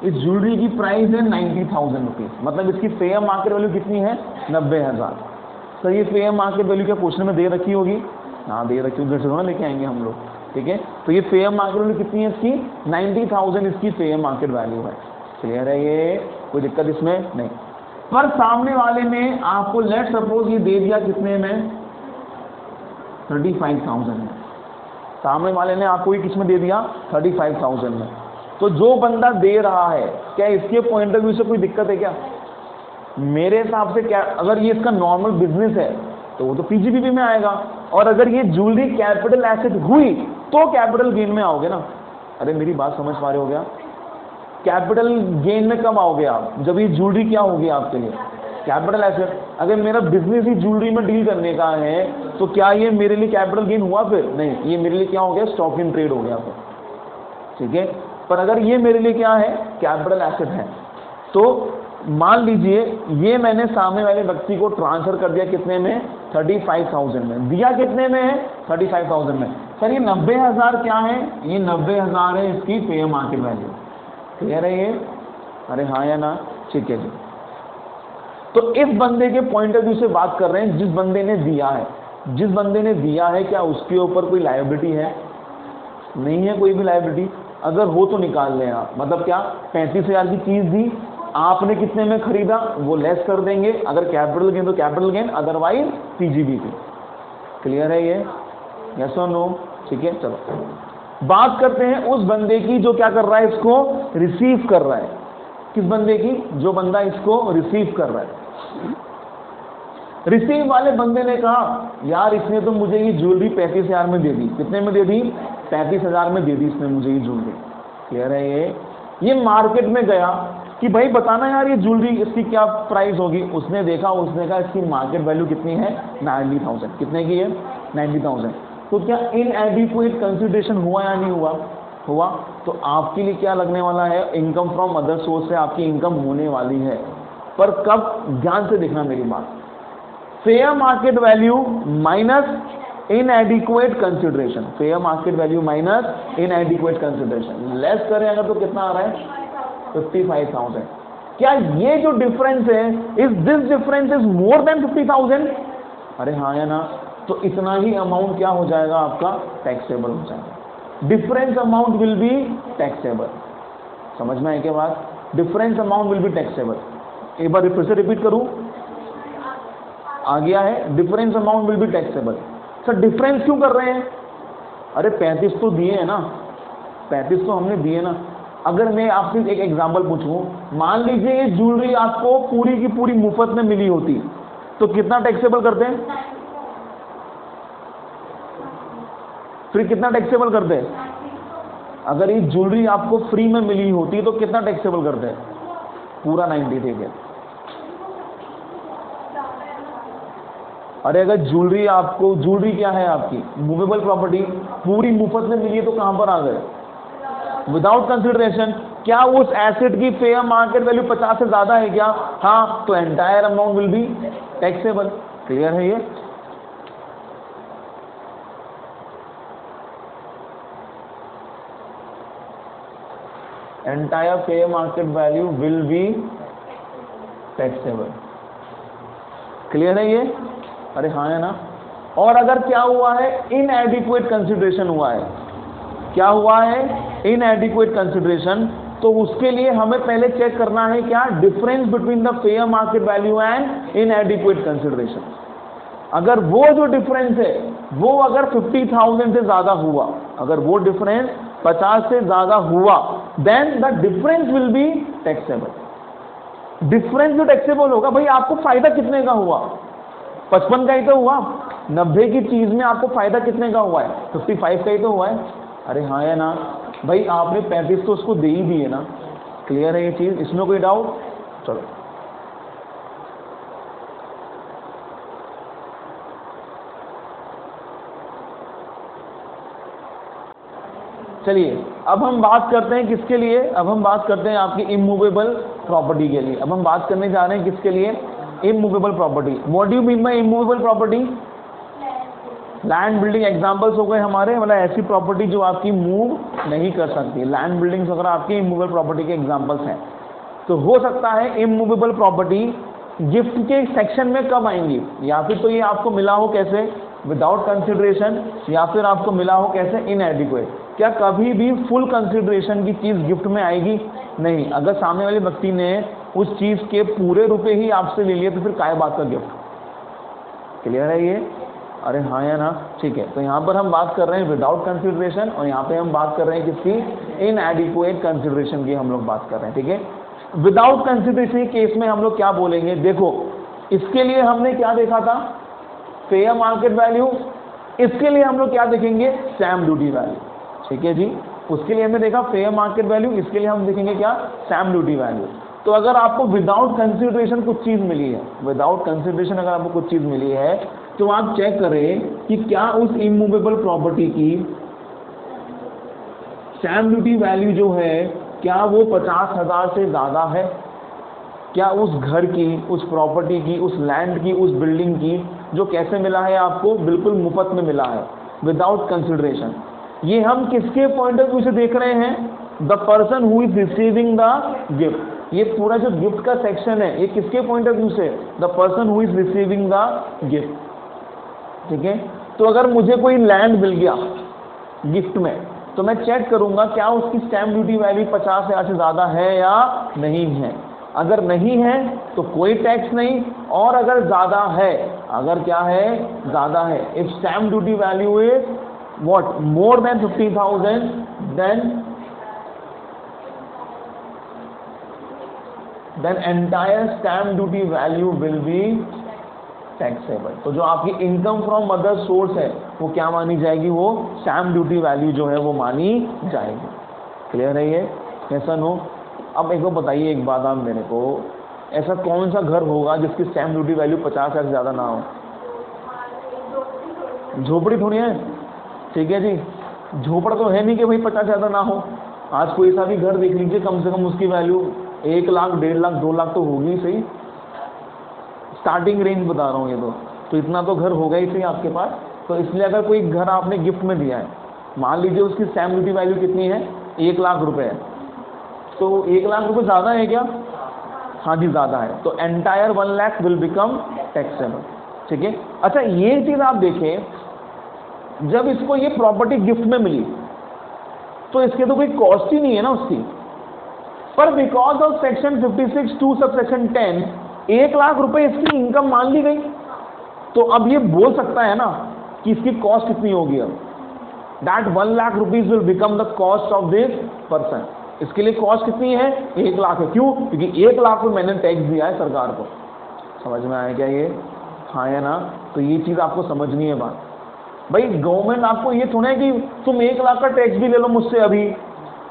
इस ज्वेलरी की प्राइस है 90,000 रुपीज़, मतलब इसकी फेयर मार्केट वैल्यू कितनी है, 90,000। तो ये फेयर मार्केट वैल्यू क्या क्वेश्चन में दे रखी होगी, हाँ दे रखी उधर से थोड़ा लेके आएंगे हम लोग, ठीक है। तो ये फेयर मार्केट वैल्यू कितनी है इसकी, 90,000 इसकी फेयर मार्केट वैल्यू है। क्लियर है, ये कोई दिक्कत इसमें नहीं। पर सामने वाले ने आपको लेट सपोज ये दे दिया कितने में, 35,000 में। सामने वाले ने आपको ये किस में दे दिया, 35,000 में। तो जो बंदा दे रहा है, क्या इसके पॉइंट ऑफ व्यू से कोई दिक्कत है क्या? मेरे हिसाब से क्या, अगर ये इसका नॉर्मल बिजनेस है तो वो तो पीजीबीपी में आएगा, और अगर ये ज्वेलरी कैपिटल एसेट हुई तो कैपिटल गेन में आओगे ना। अरे मेरी बात समझ पा रहे हो क्या? कैपिटल गेन में कब आओगे आप, जब ये ज्वेलरी क्या होगी आपके लिए, कैपिटल एसेट। अगर मेरा बिजनेस ही ज्वेलरी में डील करने का है तो क्या ये मेरे लिए कैपिटल गेन हुआ? फिर नहीं, ये मेरे लिए क्या हो गया, स्टॉक इन ट्रेड हो गया फिर, ठीक है। पर अगर ये मेरे लिए क्या है, कैपिटल एसेट है, तो मान लीजिए ये मैंने सामने वाले व्यक्ति को ट्रांसफर कर दिया कितने में, 35,000 में। दिया कितने में है, 35,000 में। सर ये 90,000 क्या है, ये 90,000 है इसकी फेयर मार्केट वैल्यू। क्लियर है ये? अरे हाँ या ना, ठीक है जी। तो इस बंदे के पॉइंट ऑफ व्यू से बात कर रहे हैं, जिस बंदे ने दिया है, जिस बंदे ने दिया है, क्या उसके ऊपर कोई लायबिलिटी है? नहीं है कोई भी लायबिलिटी। अगर हो तो निकाल लें आप, मतलब क्या, 35,000 की चीज दी, आपने कितने में खरीदा, वो लेस कर देंगे। अगर कैपिटल गेन तो capital gain, otherwise PGBP. Clear है ये, यस और नो? ठीक है, चलो बात करते हैं उस बंदे की जो क्या कर रहा है, इसको रिसीव कर रहा है। किस बंदे की? जो बंदा इसको रिसीव कर रहा है। रिसीव वाले बंदे ने कहा यार इसने तो मुझे ये ज्वेलरी 35,000 में दे दी। कितने में दे दी? 35,000 में दे दी इसने मुझे ये ज्वेलरी। क्लियर है ये मार्केट में गया कि भाई बताना यार ये ज्वेलरी इसकी क्या प्राइस होगी। उसने देखा, उसने कहा इसकी मार्केट वैल्यू कितनी है, 90,000। कितने की है? 90,000। तो क्या इनएडिक्वेट कंसिडरेशन हुआ या नहीं हुआ? हुआ। तो आपके लिए क्या लगने वाला है, इनकम फ्रॉम अदर सोर्स से आपकी इनकम होने वाली है। पर कब, ध्यान से देखना मेरी बात, fair market value minus इनएडिक्वेट consideration. Fair market value minus इनएडिक्वेट consideration, less करें अगर तो कितना आ रहा है, 55,000। क्या ये जो डिफरेंस है, is this difference is more than 50,000? अरे हाँ या ना? तो इतना ही अमाउंट क्या हो जाएगा आपका, टैक्सेबल हो जाएगा। Difference amount will be taxable. समझ में आई क्या बात? Difference amount will be taxable. एक बार फिर से रिपीट करूं, आ गया है, difference amount will be taxable. Sir difference क्यों कर रहे हैं? अरे 35 तो दिए है ना, 35 तो हमने दिए ना। अगर मैं आपसे एक एग्जांपल पूछूं, मान लीजिए ये ज्वेलरी आपको पूरी की पूरी मुफ्त में मिली होती, तो कितना टैक्सेबल करते हैं? फिर कितना टैक्सेबल करते हैं? अगर ये ज्वेलरी आपको फ्री में मिली होती तो कितना टैक्सेबल करते हैं? पूरा 90। ठीक है। अरे अगर ज्वेलरी आपको, ज्वेलरी क्या है आपकी, मूवेबल प्रॉपर्टी, पूरी मुफ्त में मिली है तो कहां पर आ गए, विदाउट कंसिडरेशन। क्या उस एसेट की फेयर मार्केट वैल्यू 50 से ज्यादा है क्या? हाँ, तो entire amount will be taxable. Clear है ये? Entire fair market value will be taxable. Clear है ये? अरे हाँ है ना? और अगर क्या हुआ है, इनएडिक्वेट कंसिडरेशन हुआ है, क्या हुआ है, इनएडिक्वेट कंसिडरेशन, तो उसके लिए हमें पहले चेक करना है क्या, difference between the fair market value and inadequate consideration. अगर वो जो डिफरेंस है वो अगर 50,000 से ज्यादा हुआ, अगर वो डिफरेंस 50 से ज्यादा हुआ, then the difference will be taxable. Difference जो टैक्सेबल होगा, भाई आपको फायदा कितने का हुआ, 55 का ही तो हुआ। 90 की चीज में आपको फायदा कितने का हुआ है, 55 का ही तो हुआ है। अरे हाँ या ना? भाई आपने 35 तो उसको दे ही दिए ना। क्लियर है ये चीज, इसमें कोई डाउट? चलो चलिए अब हम बात करते हैं किसके लिए, अब हम बात करते हैं आपकी इमूवेबल प्रॉपर्टी के लिए। अब हम बात करने जा रहे हैं किसके लिए, immovable property. What do you mean bye immovable property? Land building examples हो गए हमारे, मतलब ऐसी प्रॉपर्टी जो आपकी मूव नहीं कर सकती। लैंड बिल्डिंग्स वगैरह आपकी इमूवेबल प्रॉपर्टी के एग्जांपल्स हैं। तो हो सकता है इमूवेबल प्रॉपर्टी गिफ्ट के सेक्शन में कब आएंगी, या फिर तो ये आपको मिला हो कैसे, विदाउट कंसिडरेशन, या फिर आपको मिला हो कैसे, इनएडिक्वेट। क्या कभी भी फुल कंसिडरेशन की चीज़ गिफ्ट में आएगी? नहीं। अगर सामने वाले व्यक्ति ने उस चीज़ के पूरे रुपए ही आपसे ले लिए तो फिर काय बात का गिफ्ट? क्लियर है ये? अरे हाँ या ना? ठीक है। तो यहाँ पर हम बात कर रहे हैं विदाउट कंसिडरेशन, और यहाँ पे हम बात कर रहे हैं किसकी? इनएडिक्वेट कंसिडरेशन की हम लोग बात कर रहे हैं। ठीक है। विदाउट कंसिडरेशन के केस में हम लोग क्या बोलेंगे? देखो, इसके लिए हमने क्या देखा था? Fair market value. इसके लिए हम लोग क्या देखेंगे? Stamp duty value. ठीक है जी। उसके लिए हमने देखा फेयर मार्केट वैल्यू, इसके लिए हम देखेंगे क्या? Stamp duty value. तो अगर आपको विदाउट कंसिडरेशन कुछ चीज़ मिली है, विदाउट कंसिडरेशन अगर आपको कुछ चीज़ मिली है, तो आप चेक करें कि क्या उस इमूवेबल प्रॉपर्टी की स्टैम्प ड्यूटी वैल्यू जो है, क्या वो 50,000 से ज़्यादा है? क्या उस घर की, उस प्रॉपर्टी की, उस लैंड की, उस बिल्डिंग की, जो कैसे मिला है आपको? बिल्कुल मुफ्त में मिला है, विदाउट कंसिडरेशन। ये हम किसके पॉइंट ऑफ व्यू से देख रहे हैं? The person who is receiving the gift. ये पूरा जो गिफ्ट का सेक्शन है, ये किसके पॉइंट ऑफ व्यू से? The person who is receiving the gift. ठीक है। तो अगर मुझे कोई लैंड मिल गया गिफ्ट में, तो मैं चेक करूंगा क्या उसकी स्टैम्प ड्यूटी वैल्यू 50,000 से ज़्यादा है या नहीं है। अगर नहीं है तो कोई टैक्स नहीं, और अगर ज़्यादा है, अगर क्या है? ज़्यादा है। If stamp duty value is what? More than 50,000, then entire stamp duty value will be taxable। तो जो आपकी इनकम फ्रॉम अदर सोर्स है वो क्या मानी जाएगी? वो स्टैम्प ड्यूटी वैल्यू जो है वो मानी जाएगी। क्लियर है ये? कैसा नो? अब एक बार बताइए एक बात आप मेरे को, ऐसा कौन सा घर होगा जिसकी स्टैम्प ड्यूटी वैल्यू 50,000 से ज़्यादा ना हो? झोपड़ी थोड़ी है। ठीक है जी। झोपड़ा तो है नहीं कि भाई 50 से ज़्यादा ना हो। आज कोई सा भी घर देख लीजिए, कम से कम उसकी वैल्यू 1 लाख, 1.5 लाख, 2 लाख तो होगी सही। स्टार्टिंग रेंज बता रहा हूँ ये तो इतना तो घर होगा ही सही आपके पास। तो इसलिए अगर कोई घर आपने गिफ्ट में दिया है, मान लीजिए उसकी स्टैम्प ड्यूटी वैल्यू कितनी है? 1 लाख रुपए है, तो 1 लाख रुपए ज़्यादा है क्या? हाँ जी ज़्यादा है। तो entire 1 lakh will become taxable. ठीक है। अच्छा, ये चीज़ आप देखें, जब इसको ये प्रॉपर्टी गिफ्ट में मिली तो इसके तो कोई कॉस्ट ही नहीं है ना उसकी, पर because of section 56(2) sub section 10 1 lakh रुपए इसकी इनकम मान ली गई। तो अब ये बोल सकता है ना कि इसकी कॉस्ट कितनी होगी? अब that 1 lakh rupees will become the cost of this person. इसके लिए कॉस्ट कितनी है? 1 लाख है। क्यों? क्योंकि 1 लाख में मैंने टैक्स दिया है सरकार को। समझ में आया क्या ये? हाँ या ना? तो ये चीज़ आपको समझनी है बात। भाई गवर्नमेंट आपको ये थोड़ा है कि तुम 1 लाख का टैक्स भी ले लो मुझसे अभी,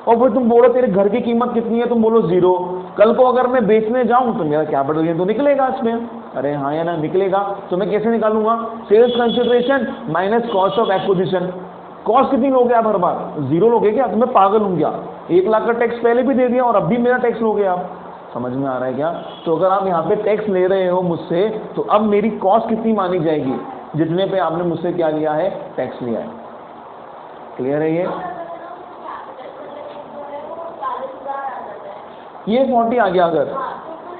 और फिर तुम बोलो तेरे घर की कीमत कितनी है, तुम बोलो 0। कल को अगर मैं बेचने जाऊं तो मेरा कैपिटल गेन तो निकलेगा इसमें। अरे हाँ या ना? निकलेगा। तो मैं कैसे निकालूंगा? Sales consideration minus cost of acquisition. Cost कितनी लोगे आप हर बार? 0 लोगे क्या? तो मैं पागल हूँ क्या? 1 लाख का टैक्स पहले भी दे दिया और अब भी मेरा टैक्स लोगे आप? समझ में आ रहा है क्या? तो अगर आप यहाँ पे टैक्स ले रहे हो मुझसे, तो अब मेरी कॉस्ट कितनी मानी जाएगी? जितने पे आपने मुझसे क्या लिया है? टैक्स लिया है। क्लियर है ये 40 आ गया अगर,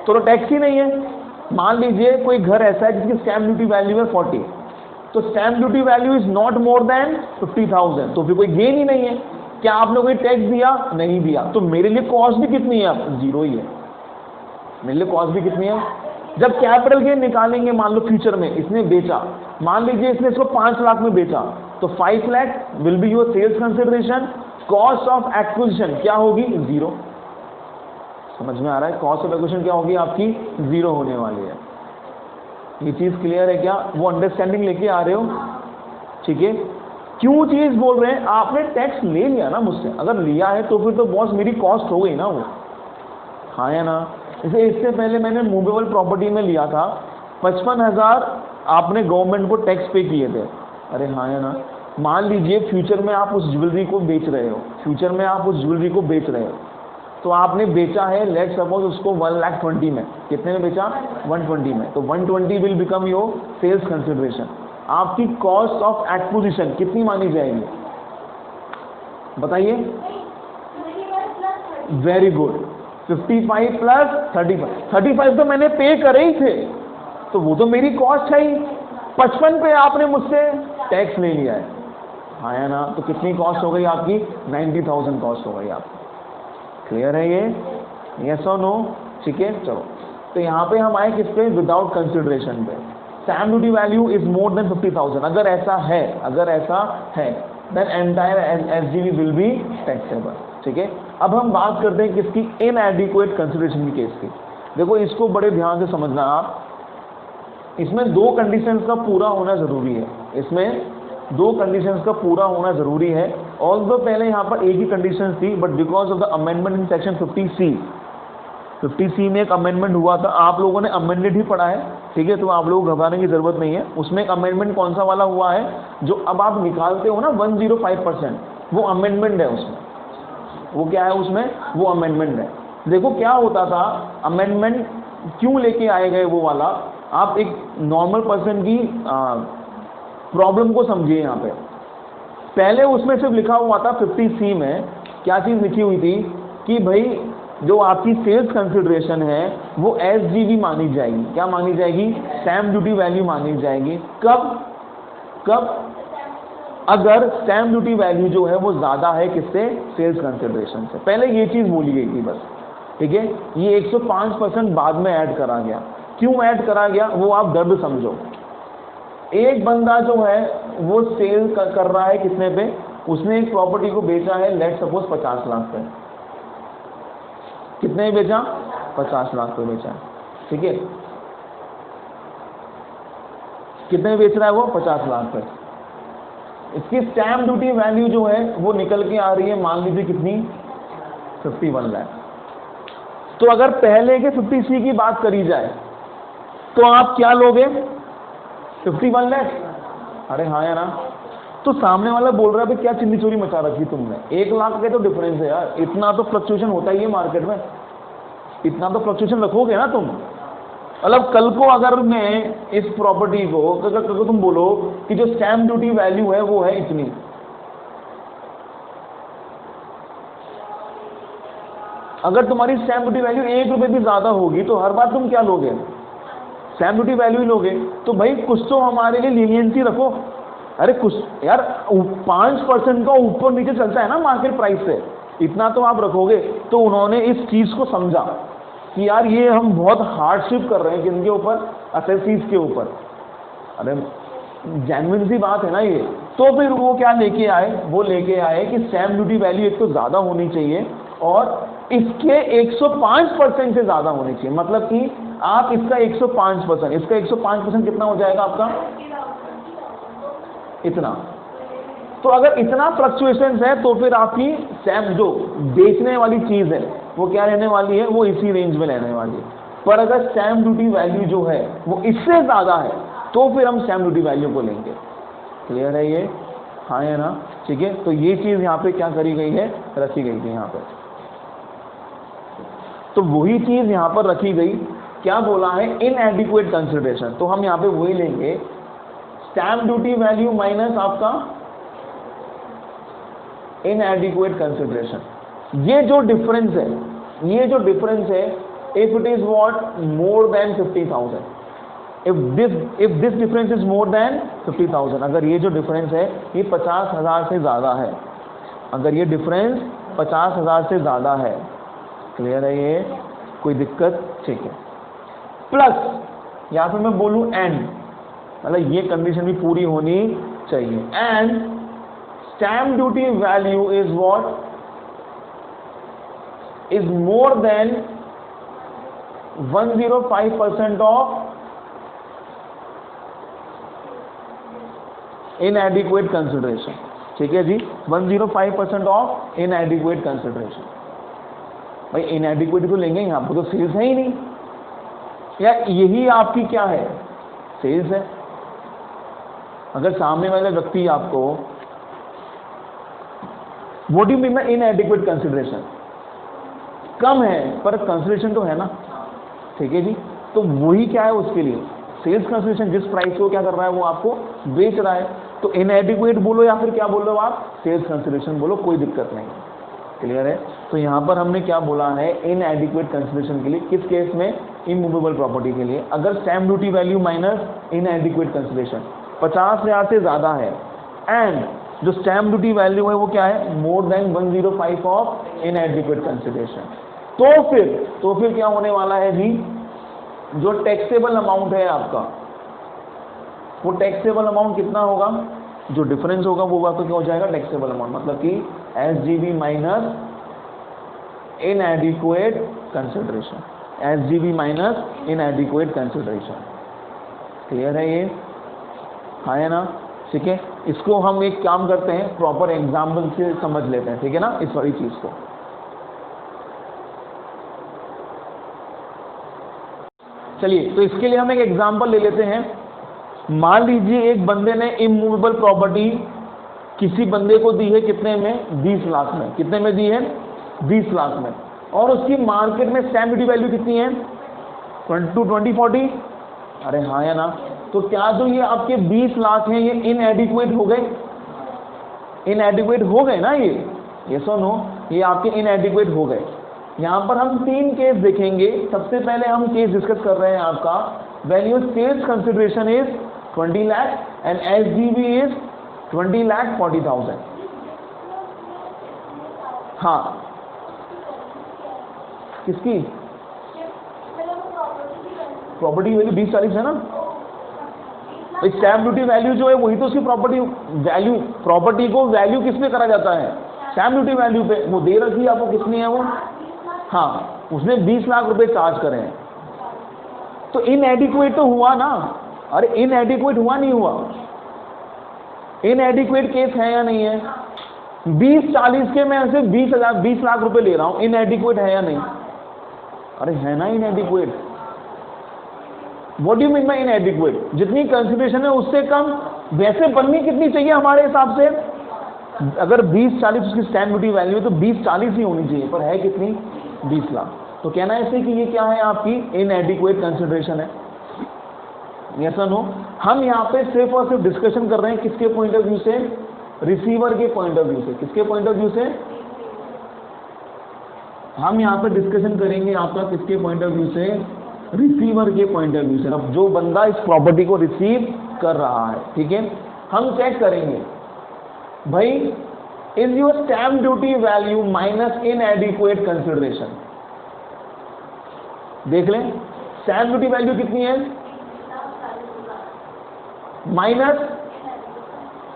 तो टैक्स ही नहीं है। मान लीजिए कोई घर ऐसा है जिसकी स्टैम्प ड्यूटी वैल्यू है 40, तो stamp duty value is not more than 50,000, तो फिर कोई गेन ही नहीं है। क्या आपने कोई टैक्स दिया? नहीं दिया। तो मेरे लिए कॉस्ट भी कितनी है? अब 0 ही है। मेरे लिए कॉस्ट भी कितनी है? जब कैपिटल गेन निकालेंगे, मान लो फ्यूचर में इसने बेचा, मान लीजिए इसने इसको 5 लाख में बेचा, तो 5 lakh will be your sales consideration. Cost of acquisition क्या होगी? 0। समझ में आ रहा है? कॉस्ट ऑफ एक्विजिशन क्या होगी आपकी? 0 होने वाली है। ये चीज़ क्लियर है क्या? वो अंडरस्टैंडिंग लेके आ रहे हो? ठीक है। क्यों चीज़ बोल रहे हैं? आपने टैक्स ले लिया ना मुझसे, अगर लिया है तो फिर तो बॉस मेरी कॉस्ट हो गई ना वो। हाँ या ना? जैसे इससे पहले मैंने मूवेबल प्रॉपर्टी में लिया था, 55,000 आपने गवर्नमेंट को टैक्स पे किए थे। अरे हाँ या ना? मान लीजिए फ्यूचर में आप उस ज्वेलरी को बेच रहे हो, फ्यूचर में आप उस ज्वेलरी को बेच रहे हो, तो आपने बेचा है, लेट सपोज उसको 1,20,000 में। कितने में बेचा? 120 में। तो 120 will become your sales consideration. आपकी कॉस्ट ऑफ एक्विजिशन कितनी मानी जाएगी? बताइए। Very good. 55 प्लस 35। 35 तो मैंने पे करे ही थे, तो वो तो मेरी कॉस्ट है ही। 55 पे आपने मुझसे टैक्स ले लिया है, हाँ या ना, तो कितनी कॉस्ट हो गई आपकी? 90,000 कॉस्ट हो गई आपकी। क्लियर है ये? यस और नो? ठीक है, चलो तो यहाँ पे हम आए किस पे? विदाउट कंसिडरेशन पे। Stamp duty value is more than 50,000, अगर ऐसा है then entire SGV will be taxable. ठीक है, अब हम बात करते हैं किसकी? इनएडिक्वेट कंसिडरेशन की केस की। देखो इसको बड़े ध्यान से समझना आप, इसमें दो कंडीशंस का पूरा होना जरूरी है, इसमें दो कंडीशंस का पूरा होना जरूरी है। ऑल्दो पहले यहाँ पर एक ही कंडीशन थी, but because of the amendment in section 50C में एक अमेंडमेंट हुआ था, आप लोगों ने अमेंडेड ही पढ़ा है, ठीक है, तो आप लोगों को घबराने की जरूरत नहीं है। उसमें एक अमेंडमेंट कौन सा वाला हुआ है, जो अब आप निकालते हो ना 105%, वो अमेंडमेंट है उसमें। वो क्या है उसमें? वो अमेंडमेंट है। देखो क्या होता था, अमेंडमेंट क्यों लेके आए गए वो वाला, आप एक नॉर्मल पर्सन की प्रॉब्लम को समझिए। यहाँ पे पहले उसमें सिर्फ लिखा हुआ था 50C में क्या चीज़ लिखी हुई थी कि भाई जो आपकी सेल्स कंसिडरेशन है वो एसजीवी मानी जाएगी। क्या मानी जाएगी? स्टैम्प ड्यूटी वैल्यू मानी जाएगी। कब? अगर स्टैम्प ड्यूटी वैल्यू जो है वो ज़्यादा है किससे? सेल्स कंसिडरेशन से। पहले ये चीज़ बोली गई थी बस, ठीक है। ये 105% बाद में ऐड करा गया। क्यों ऐड करा गया वो आप दर्द समझो। एक बंदा जो है वो सेल कर रहा है कितने पे? उसने एक प्रॉपर्टी को बेचा है, लेट सपोज 50 लाख पे। कितने बेचा? 50 लाख पे बेचा, ठीक है। कितने बेच रहा है वो? 50 लाख पे। इसकी स्टैम्प ड्यूटी वैल्यू जो है वो निकल के आ रही है, मान लीजिए कितनी? 51 लाख। तो अगर पहले के 50C की बात करी जाए तो आप क्या लोगे? 51 लाख। अरे हाँ या ना? तो सामने वाला बोल रहा है भाई क्या चिल्ली चोरी मचा रखी तुमने, 1 लाख के तो डिफरेंस है यार, इतना तो फ्लक्चुएशन होता ही है मार्केट में, इतना तो फ्लक्चुएशन रखोगे ना तुम। मतलब कल को अगर मैं इस प्रॉपर्टी को अगर तुम बोलो कि जो स्टैम्प ड्यूटी वैल्यू है वो है इतनी, अगर तुम्हारी स्टैम्प ड्यूटी वैल्यू 1 रुपए भी ज्यादा होगी तो हर बार तुम क्या लोगे? स्टैम्प ड्यूटी वैल्यू ही लोगे। तो भाई कुछ तो हमारे लिए लीनियंसी रखो। अरे कुछ यार 5% का ऊपर नीचे चलता है ना मार्केट प्राइस से, इतना तो आप रखोगे। तो उन्होंने इस चीज को समझा कि यार ये हम बहुत हार्डशिप कर रहे हैं किनके ऊपर? असेसीज के ऊपर। अरे जेन्युइन सी बात है ना ये। तो फिर वो क्या लेके आए? वो लेके आए कि स्टैम्प ड्यूटी वैल्यू एक तो ज्यादा होनी चाहिए और इसके 105% से ज्यादा होनी चाहिए। मतलब कि आप इसका 105%, इसका 105% कितना हो जाएगा आपका? इतना। तो अगर इतना फ्लक्चुएशन है तो फिर आपकी स्टैम्प जो बेचने वाली चीज है वो क्या रहने वाली है? वो इसी रेंज में रहने वाली है। पर अगर स्टैम्प ड्यूटी वैल्यू जो है वो इससे ज्यादा है तो फिर हम स्टैम्प ड्यूटी वैल्यू को लेंगे। क्लियर है ये? हाँ या ना? ठीक है, तो ये चीज यहाँ पे क्या करी गई है? रखी गई थी यहाँ पे। तो वही चीज यहाँ पर रखी गई। क्या बोला है? Inadequate consideration. तो हम यहाँ पे वही लेंगे, स्टैम्प ड्यूटी वैल्यू माइनस आपका इनएडिक्वेट कंसिडरेशन। ये जो डिफरेंस है, if it is what? More than 50,000। If this difference is more than 50,000, अगर ये जो डिफरेंस है ये 50,000 से ज्यादा है, अगर ये डिफरेंस 50,000 से ज्यादा है। क्लियर है ये? कोई दिक्कत? ठीक है। प्लस या फिर मैं बोलूं एंड, मतलब ये कंडीशन भी पूरी होनी चाहिए। And stamp duty value is what? Is more then 105% of इनएडिक्वेट consideration. ठीक है जी, 105% ऑफ इनएडिक्वेट कंसिडरेशन। भाई इनएडिक्वेट तो लेंगे, यहाँ पर तो सेल्स है ही नहीं, या यही आपकी क्या है? सेल्स है। अगर सामने वाले व्यक्ति आपको what do you mean by inadequate consideration? कम है पर कंसिडरेशन तो है ना, ठीक है जी। तो वही क्या है उसके लिए? Sales consideration. जिस प्राइस को क्या कर रहा है वो आपको बेच रहा है। तो इनएडिक्वेट बोलो या फिर क्या बोल रहे हो आप? सेल्स कंसिडरेशन बोलो, कोई दिक्कत नहीं। क्लियर है? तो यहां पर हमने क्या बोला है? इनएडिक्वेट कंसिडरेशन के लिए किस केस में? इमूवेबल प्रॉपर्टी के लिए, अगर stamp duty value minus इनएडिक्वेट consideration 50,000 से ज़्यादा है एंड जो स्टैम्प ड्यूटी वैल्यू है वो क्या है, मोर देन 105 ऑफ इनएडिक्वेट कंसिडरेशन, तो फिर क्या होने वाला है जी, जो टैक्सेबल अमाउंट है आपका, वो टैक्सेबल अमाउंट कितना होगा, जो डिफरेंस होगा वो आपका क्या हो जाएगा, टैक्सेबल अमाउंट, मतलब कि SGB minus इनएडिक्वेट consideration, SGB minus इनएडिक्वेट consideration. Clear है ये? हाँ है ना? ठीक है, इसको हम एक काम करते हैं, प्रॉपर एग्जाम्पल से समझ लेते हैं, ठीक है ना, इस वाली चीज को। चलिए, तो इसके लिए हम एक एग्जाम्पल ले लेते हैं। मान लीजिए एक बंदे ने इमूवेबल प्रॉपर्टी किसी बंदे को दी है, कितने में, 20 लाख में। कितने में दी है? 20 लाख में। और उसकी मार्केट में स्टैम्प ड्यूटी वैल्यू कितनी है, 20, 40। अरे हाँ या ना? तो क्या जो ये आपके 20 लाख हैं ये इनएडिक्वेट हो गए? इनएडिक्वेट हो गए ना ये? यस और नो? ये आपके इनएडिक्वेट हो गए। यहाँ पर हम 3 केस देखेंगे। सबसे पहले हम केस डिस्कस कर रहे हैं आपका, value sales consideration is 20 lakh and SGB is 20,40,000। हाँ, किसकी प्रॉपर्टी वैल्यू 20-40 है ना? स्टैम्प ड्यूटी वैल्यू जो है वही तो उसकी प्रॉपर्टी वैल्यू, प्रॉपर्टी को वैल्यू किस पे करा जाता है, स्टैम्प ड्यूटी वैल्यू पे। वो दे रखी है आपको, कितनी है वो, हाँ, उसने 20 लाख रुपए चार्ज करे हैं, तो इनएडिक्वेट तो हुआ ना? अरे इनएडिक्वेट हुआ नहीं हुआ? इनएडिक्वेट केस है या नहीं है? 20-40 के मैं ऐसे 20 लाख रुपए ले रहा हूं, इनएडिक्वेट है या नहीं? अरे है ना इनएडिक्वेट। What do you mean by इनएडिक्वेट? जितनी कंसिडरेशन है उससे कम। वैसे बननी कितनी चाहिए हमारे हिसाब से? अगर 20-40 उसकी स्टैम्प ड्यूटी वैल्यू है तो 20-40 ही होनी चाहिए, पर है कितनी, 20 लाख। तो कहना है इससे कि ये क्या है, आपकी इनएडिक्वेट कंसिडरेशन है। यस और नो? हम यहाँ पे सिर्फ और सिर्फ डिस्कशन कर रहे हैं किसके पॉइंट ऑफ व्यू से, रिसीवर के पॉइंट ऑफ व्यू से। किसके पॉइंट ऑफ व्यू से? हम यहाँ पे डिस्कशन करेंगे आपका किसके पॉइंट ऑफ व्यू से, रिसीवर के पॉइंट ऑफ व्यू से। अब जो बंदा इस प्रॉपर्टी को रिसीव कर रहा है, ठीक है, हम चेक करेंगे भाई, is your stamp duty value minus इनएडिक्वेट consideration. देख लें स्टैम्प ड्यूटी वैल्यू कितनी है, माइनस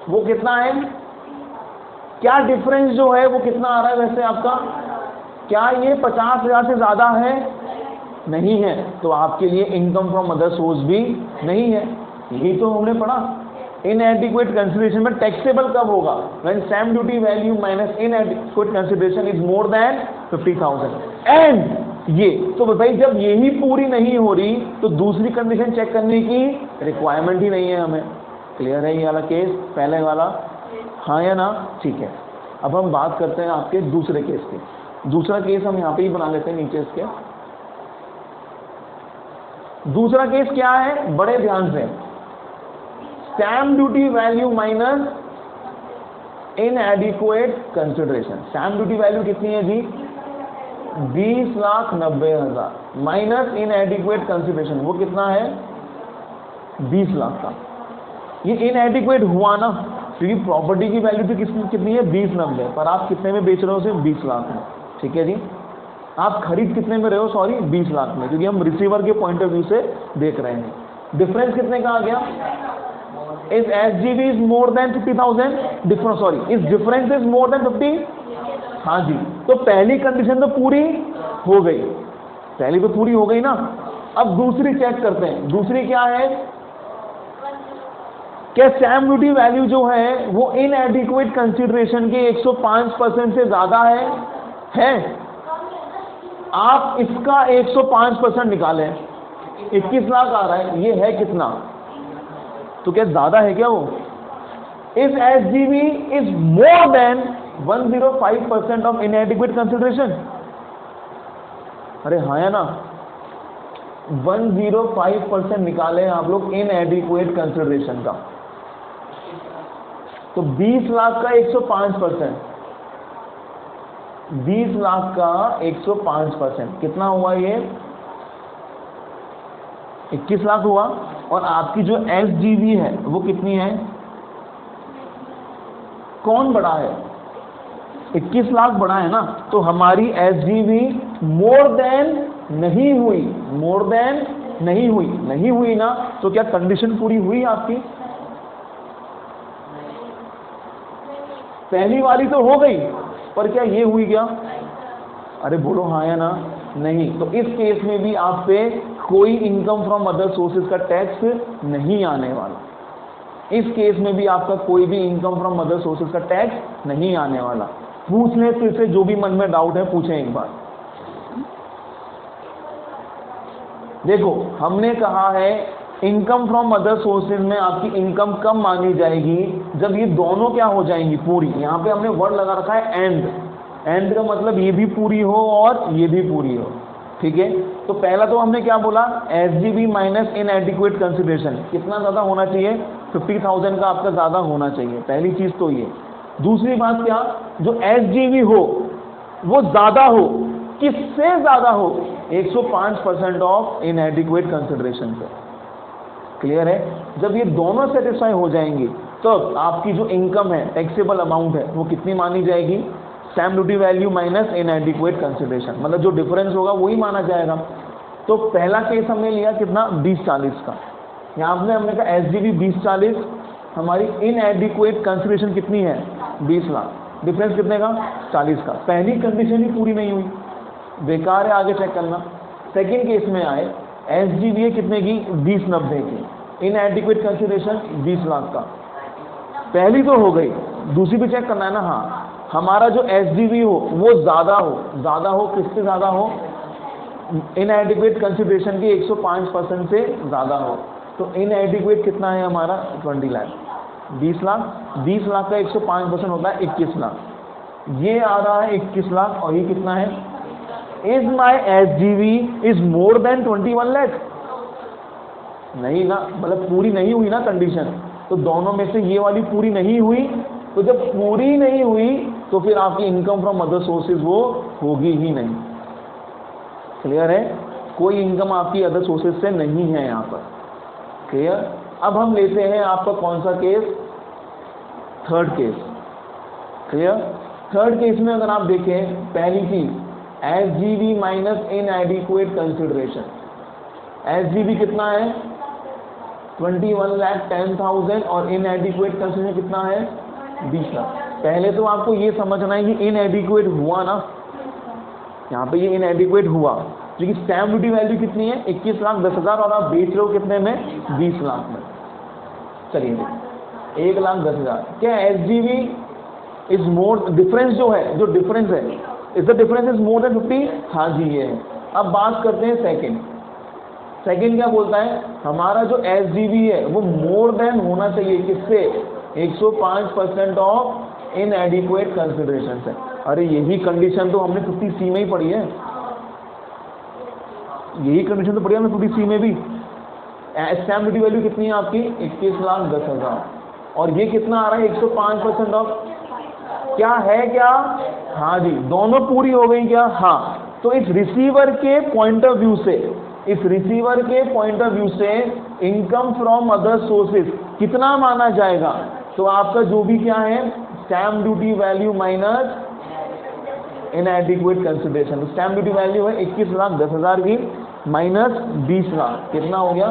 वो कितना है, क्या डिफरेंस जो है वो कितना आ रहा है वैसे आपका, क्या ये 50,000 से ज्यादा है? नहीं है, तो आपके लिए इनकम फ्रॉम अदर सोर्स भी नहीं है। यही तो हमने पढ़ा, इनएडिक्वेट कंसिडरेशन में टैक्सेबल कब होगा, when stamp duty value minus इनएडिक्वेट consideration is more than 50,000। And ये तो भाई जब यही पूरी नहीं हो रही तो दूसरी कंडीशन चेक करने की रिक्वायरमेंट ही नहीं है हमें। क्लियर है ये वाला केस, पहले वाला? हाँ या ना? ठीक है, अब हम बात करते हैं आपके दूसरे केस की। दूसरा केस हम यहाँ पे ही बना लेते हैं नीचे इसके। दूसरा केस क्या है, बड़े ध्यान से, stamp duty value minus इनएडिक्वेट consideration. Stamp duty value कितनी है जी, 20,90,000 माइनस इनएडिक्वेट कंसिडरेशन, वो कितना है, 20 लाख का। ये इनएडिक्वेट हुआ ना, क्योंकि प्रॉपर्टी की वैल्यू तो कितनी है, 20,90, पर आप कितने में बेच रहे हो, सिर्फ 20 लाख में। ठीक है जी, आप खरीद कितने में रहे हो, सॉरी 20 लाख में, क्योंकि हम रिसीवर के पॉइंट ऑफ व्यू से देख रहे हैं। डिफरेंस कितने का आ गया, is SGB is more than 50,000, difference, sorry is difference is more then 50। हाँ जी, तो पहली कंडीशन तो पूरी हो गई, पहली तो पूरी हो गई ना। अब दूसरी चेक करते हैं, दूसरी क्या है, क्या स्टैम्प ड्यूटी वैल्यू जो है वो इनएडिक्वेट कंसिडरेशन के 105% से ज्यादा है? आप इसका 105% निकालें, 21 लाख आ रहा है, ये है कितना, तो क्या ज्यादा है क्या वो? If SGB is more then 105% of इनएडिक्वेट consideration. अरे हाँ या ना, 105% निकालें आप लोग इनएडिक्वेट कंसिडरेशन का, तो 20 लाख का 105%, 20 लाख का 105% कितना हुआ ये, 21 लाख हुआ। और आपकी जो SGB है वो कितनी है, कौन बड़ा है, 21 लाख बड़ा है ना, तो हमारी SGB मोर देन नहीं हुई, मोर देन नहीं हुई, नहीं हुई ना, तो क्या कंडीशन पूरी हुई आपकी, पहली वाली तो हो गई, पर क्या ये हुई क्या, अरे बोलो हाँ या ना, नहीं। तो इस केस में भी आप पे कोई इनकम फ्रॉम अदर सोर्सेज का टैक्स नहीं आने वाला, इस केस में भी आपका कोई भी इनकम फ्रॉम अदर सोर्सेज का टैक्स नहीं आने वाला। पूछ लें फिर से, जो भी मन में डाउट है पूछें एक बार। देखो हमने कहा है इनकम फ्रॉम अदर सोर्सेज में आपकी इनकम कम मानी जाएगी जब ये दोनों क्या हो जाएंगी, पूरी। यहाँ पे हमने वर्ड लगा रखा है एंड, एंड का मतलब ये भी पूरी हो और ये भी पूरी हो, ठीक है। तो पहला तो हमने क्या बोला, SGB माइनस इनएडिक्वेट कंसिडरेशन कितना ज़्यादा होना चाहिए, 50,000 का आपका ज़्यादा होना चाहिए, पहली चीज़ तो ये। दूसरी बात क्या, जो SGB हो वो ज़्यादा हो, किससे ज़्यादा हो, 105% ऑफ इनएडिक्वेट कंसिडरेशन से। क्लियर है, जब ये दोनों सेटिस्फाई हो जाएंगी तो आपकी जो इनकम है, टैक्सेबल अमाउंट है, वो कितनी मानी जाएगी, stamp duty value minus इनएडिक्वेट consideration, मतलब जो डिफरेंस होगा वही माना जाएगा। तो पहला केस हमने लिया कितना, 20-40 का। यहाँ पे हमने कहा SGB 20-40, हमारी इनएडिक्वेट कंसिडरेशन कितनी है, 20 लाख, डिफरेंस कितने का, 40 का। पहली कंडीशन ही पूरी नहीं हुई, बेकार है, आगे चेक करना। सेकेंड केस में आए, SGB है कितने की, 20-90 की, इनएडिक्वेट कंसिडरेशन 20 लाख का। पहली तो हो गई, दूसरी भी चेक करना है ना। हाँ, हमारा जो SGB हो वो ज़्यादा हो, ज़्यादा हो, किससे ज़्यादा हो, इनएडिक्वेट कंसिडरेशन की 105% से ज़्यादा हो। तो इनएडिक्वेट कितना है हमारा, 20 लाख, 20 लाख, 20 लाख का 105% होता है 21 लाख, ये आ रहा है 21 लाख, और ये कितना है, is my SGB is more then 21 lakh, नहीं ना, मतलब पूरी नहीं हुई ना कंडीशन, तो दोनों में से ये वाली पूरी नहीं हुई। तो जब पूरी नहीं हुई तो फिर आपकी इनकम फ्रॉम अदर सोर्सेज वो होगी ही नहीं। क्लियर है, कोई इनकम आपकी अदर सोर्सेज से नहीं है यहाँ पर। क्लियर। अब हम लेते हैं आपका कौन सा case, third case. Clear. Third case में अगर आप देखें, पहली चीज SGB माइनस इनएडिक्वेट कंसिडरेशन, SGB कितना है, 21,10,000 और इनएडिक्वेट कंसिडरेशन कितना है, 20 लाख। पहले तो आपको ये समझना है कि इनएडिक्वेट हुआ ना, यहाँ पे ये इनएडिक्वेट हुआ, क्योंकि स्टैम्प ड्यूटी वैल्यू कितनी है, 21,10,000 और आप बेच रहे हो कितने में, 20 लाख में। चलिए 1,10,000, क्या SGB इज मोर, डिफरेंस जो है, जो डिफरेंस है, is the difference is more then 50, हाँ जी ये है। अब बात करते हैं सेकंड। सेकंड क्या बोलता है, हमारा जो SGB है वो मोर देन होना चाहिए किससे, 105% ऑफ इनएडिक्वेट कंसिडरेशन से। अरे यही कंडीशन तो हमने 50C में ही पढ़ी है, यही कंडीशन तो पढ़ी हमने 50C में भी। स्टैम्प ड्यूटी वैल्यू कितनी है आपकी, 21,10,000, और ये कितना आ रहा है, 105% ऑफ, क्या है क्या, हाँ जी, दोनों पूरी हो गई क्या, हाँ। तो इस रिसीवर के पॉइंट ऑफ व्यू से, इस रिसीवर के पॉइंट ऑफ व्यू से इनकम फ्रॉम अदर सोर्सेज कितना माना जाएगा, तो आपका जो भी क्या है, stamp duty value minus इनएडिक्वेट consideration. Stamp duty value है 21,10,000 की माइनस 20 लाख, कितना हो गया,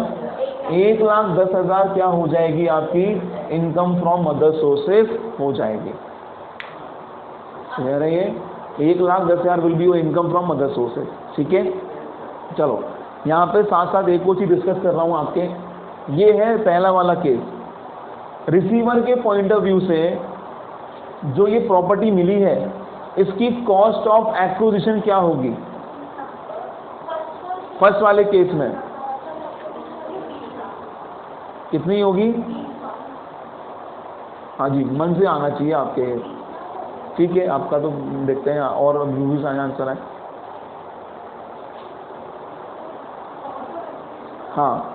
1,10,000 क्या हो जाएगी आपकी, इनकम फ्रॉम अदर सोर्सेज हो जाएगी। क्लियर है, ये 1,10,000 will be your income from other sources. ठीक है, चलो यहाँ पे साथ साथ एक और चीज डिस्कस कर रहा हूँ आपके, ये है पहला वाला केस। रिसीवर के पॉइंट ऑफ व्यू से जो ये प्रॉपर्टी मिली है, इसकी कॉस्ट ऑफ एक्विजिशन क्या होगी, फर्स्ट वाले केस में कितनी होगी, हाँ जी, मन से आना चाहिए आपके, ठीक है, आपका तो देखते हैं और व्यूज आने आंसर है। हाँ,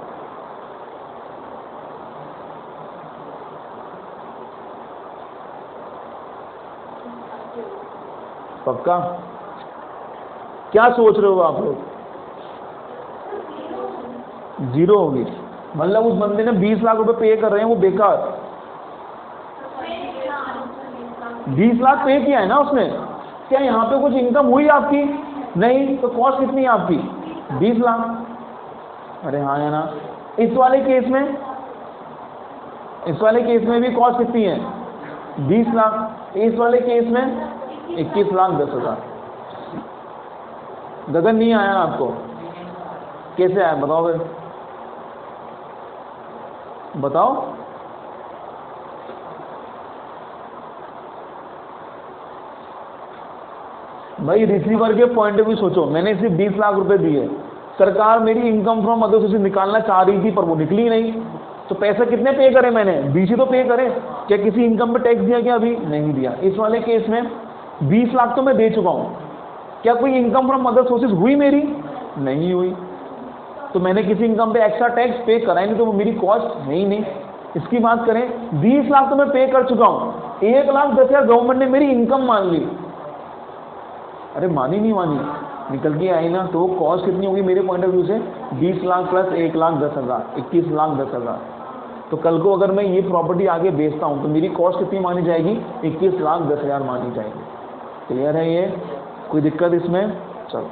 पक्का, क्या सोच रहे हो आप लोग, जीरो होगी, मतलब उस बंदे ने 20 लाख रुपए पे कर रहे हैं वो बेकार। 20 लाख पे किया है ना उसने, क्या यहाँ पे कुछ इनकम हुई आपकी? नहीं, तो कॉस्ट कितनी है आपकी? 20 लाख। अरे हाँ है ना। इस वाले केस में भी कॉस्ट कितनी है? 20 लाख। इस वाले केस में 21 लाख 10 हजार। गगन नहीं आया आपको? कैसे आया बताओ फिर, बताओ। भाई रिसीवर के पॉइंट ऑफ व्यू सोचो, मैंने सिर्फ 20 लाख रुपए दिए, सरकार मेरी इनकम फ्रॉम अदर सोर्सेज निकालना चाह रही थी पर वो निकली नहीं, तो पैसा कितने पे करे मैंने? 20 ही तो पे करे। क्या किसी इनकम पे टैक्स दिया क्या? अभी नहीं दिया। इस वाले केस में 20 लाख तो मैं दे चुका हूं, क्या कोई इनकम फ्रॉम अदर सोर्सेज हुई मेरी? नहीं हुई, तो मैंने किसी इनकम पे एक्स्ट्रा टैक्स पे करा ही नहीं, तो वो मेरी कॉस्ट है ही नहीं। इसकी बात करें, 20 लाख तो मैं पे कर चुका हूं, 1,10,000 गवर्नमेंट ने मेरी इनकम मान ली। अरे मानी नहीं मानी, निकल के आई ना, तो कॉस्ट कितनी होगी मेरे पॉइंट ऑफ व्यू से? 20 लाख प्लस 1,10,000, 21 लाख 10,000। तो कल को अगर मैं ये प्रॉपर्टी आगे बेचता हूँ तो मेरी कॉस्ट कितनी मानी जाएगी? 21 लाख 10,000 मानी जाएगी। क्लियर है ये? कोई दिक्कत इसमें? चलो।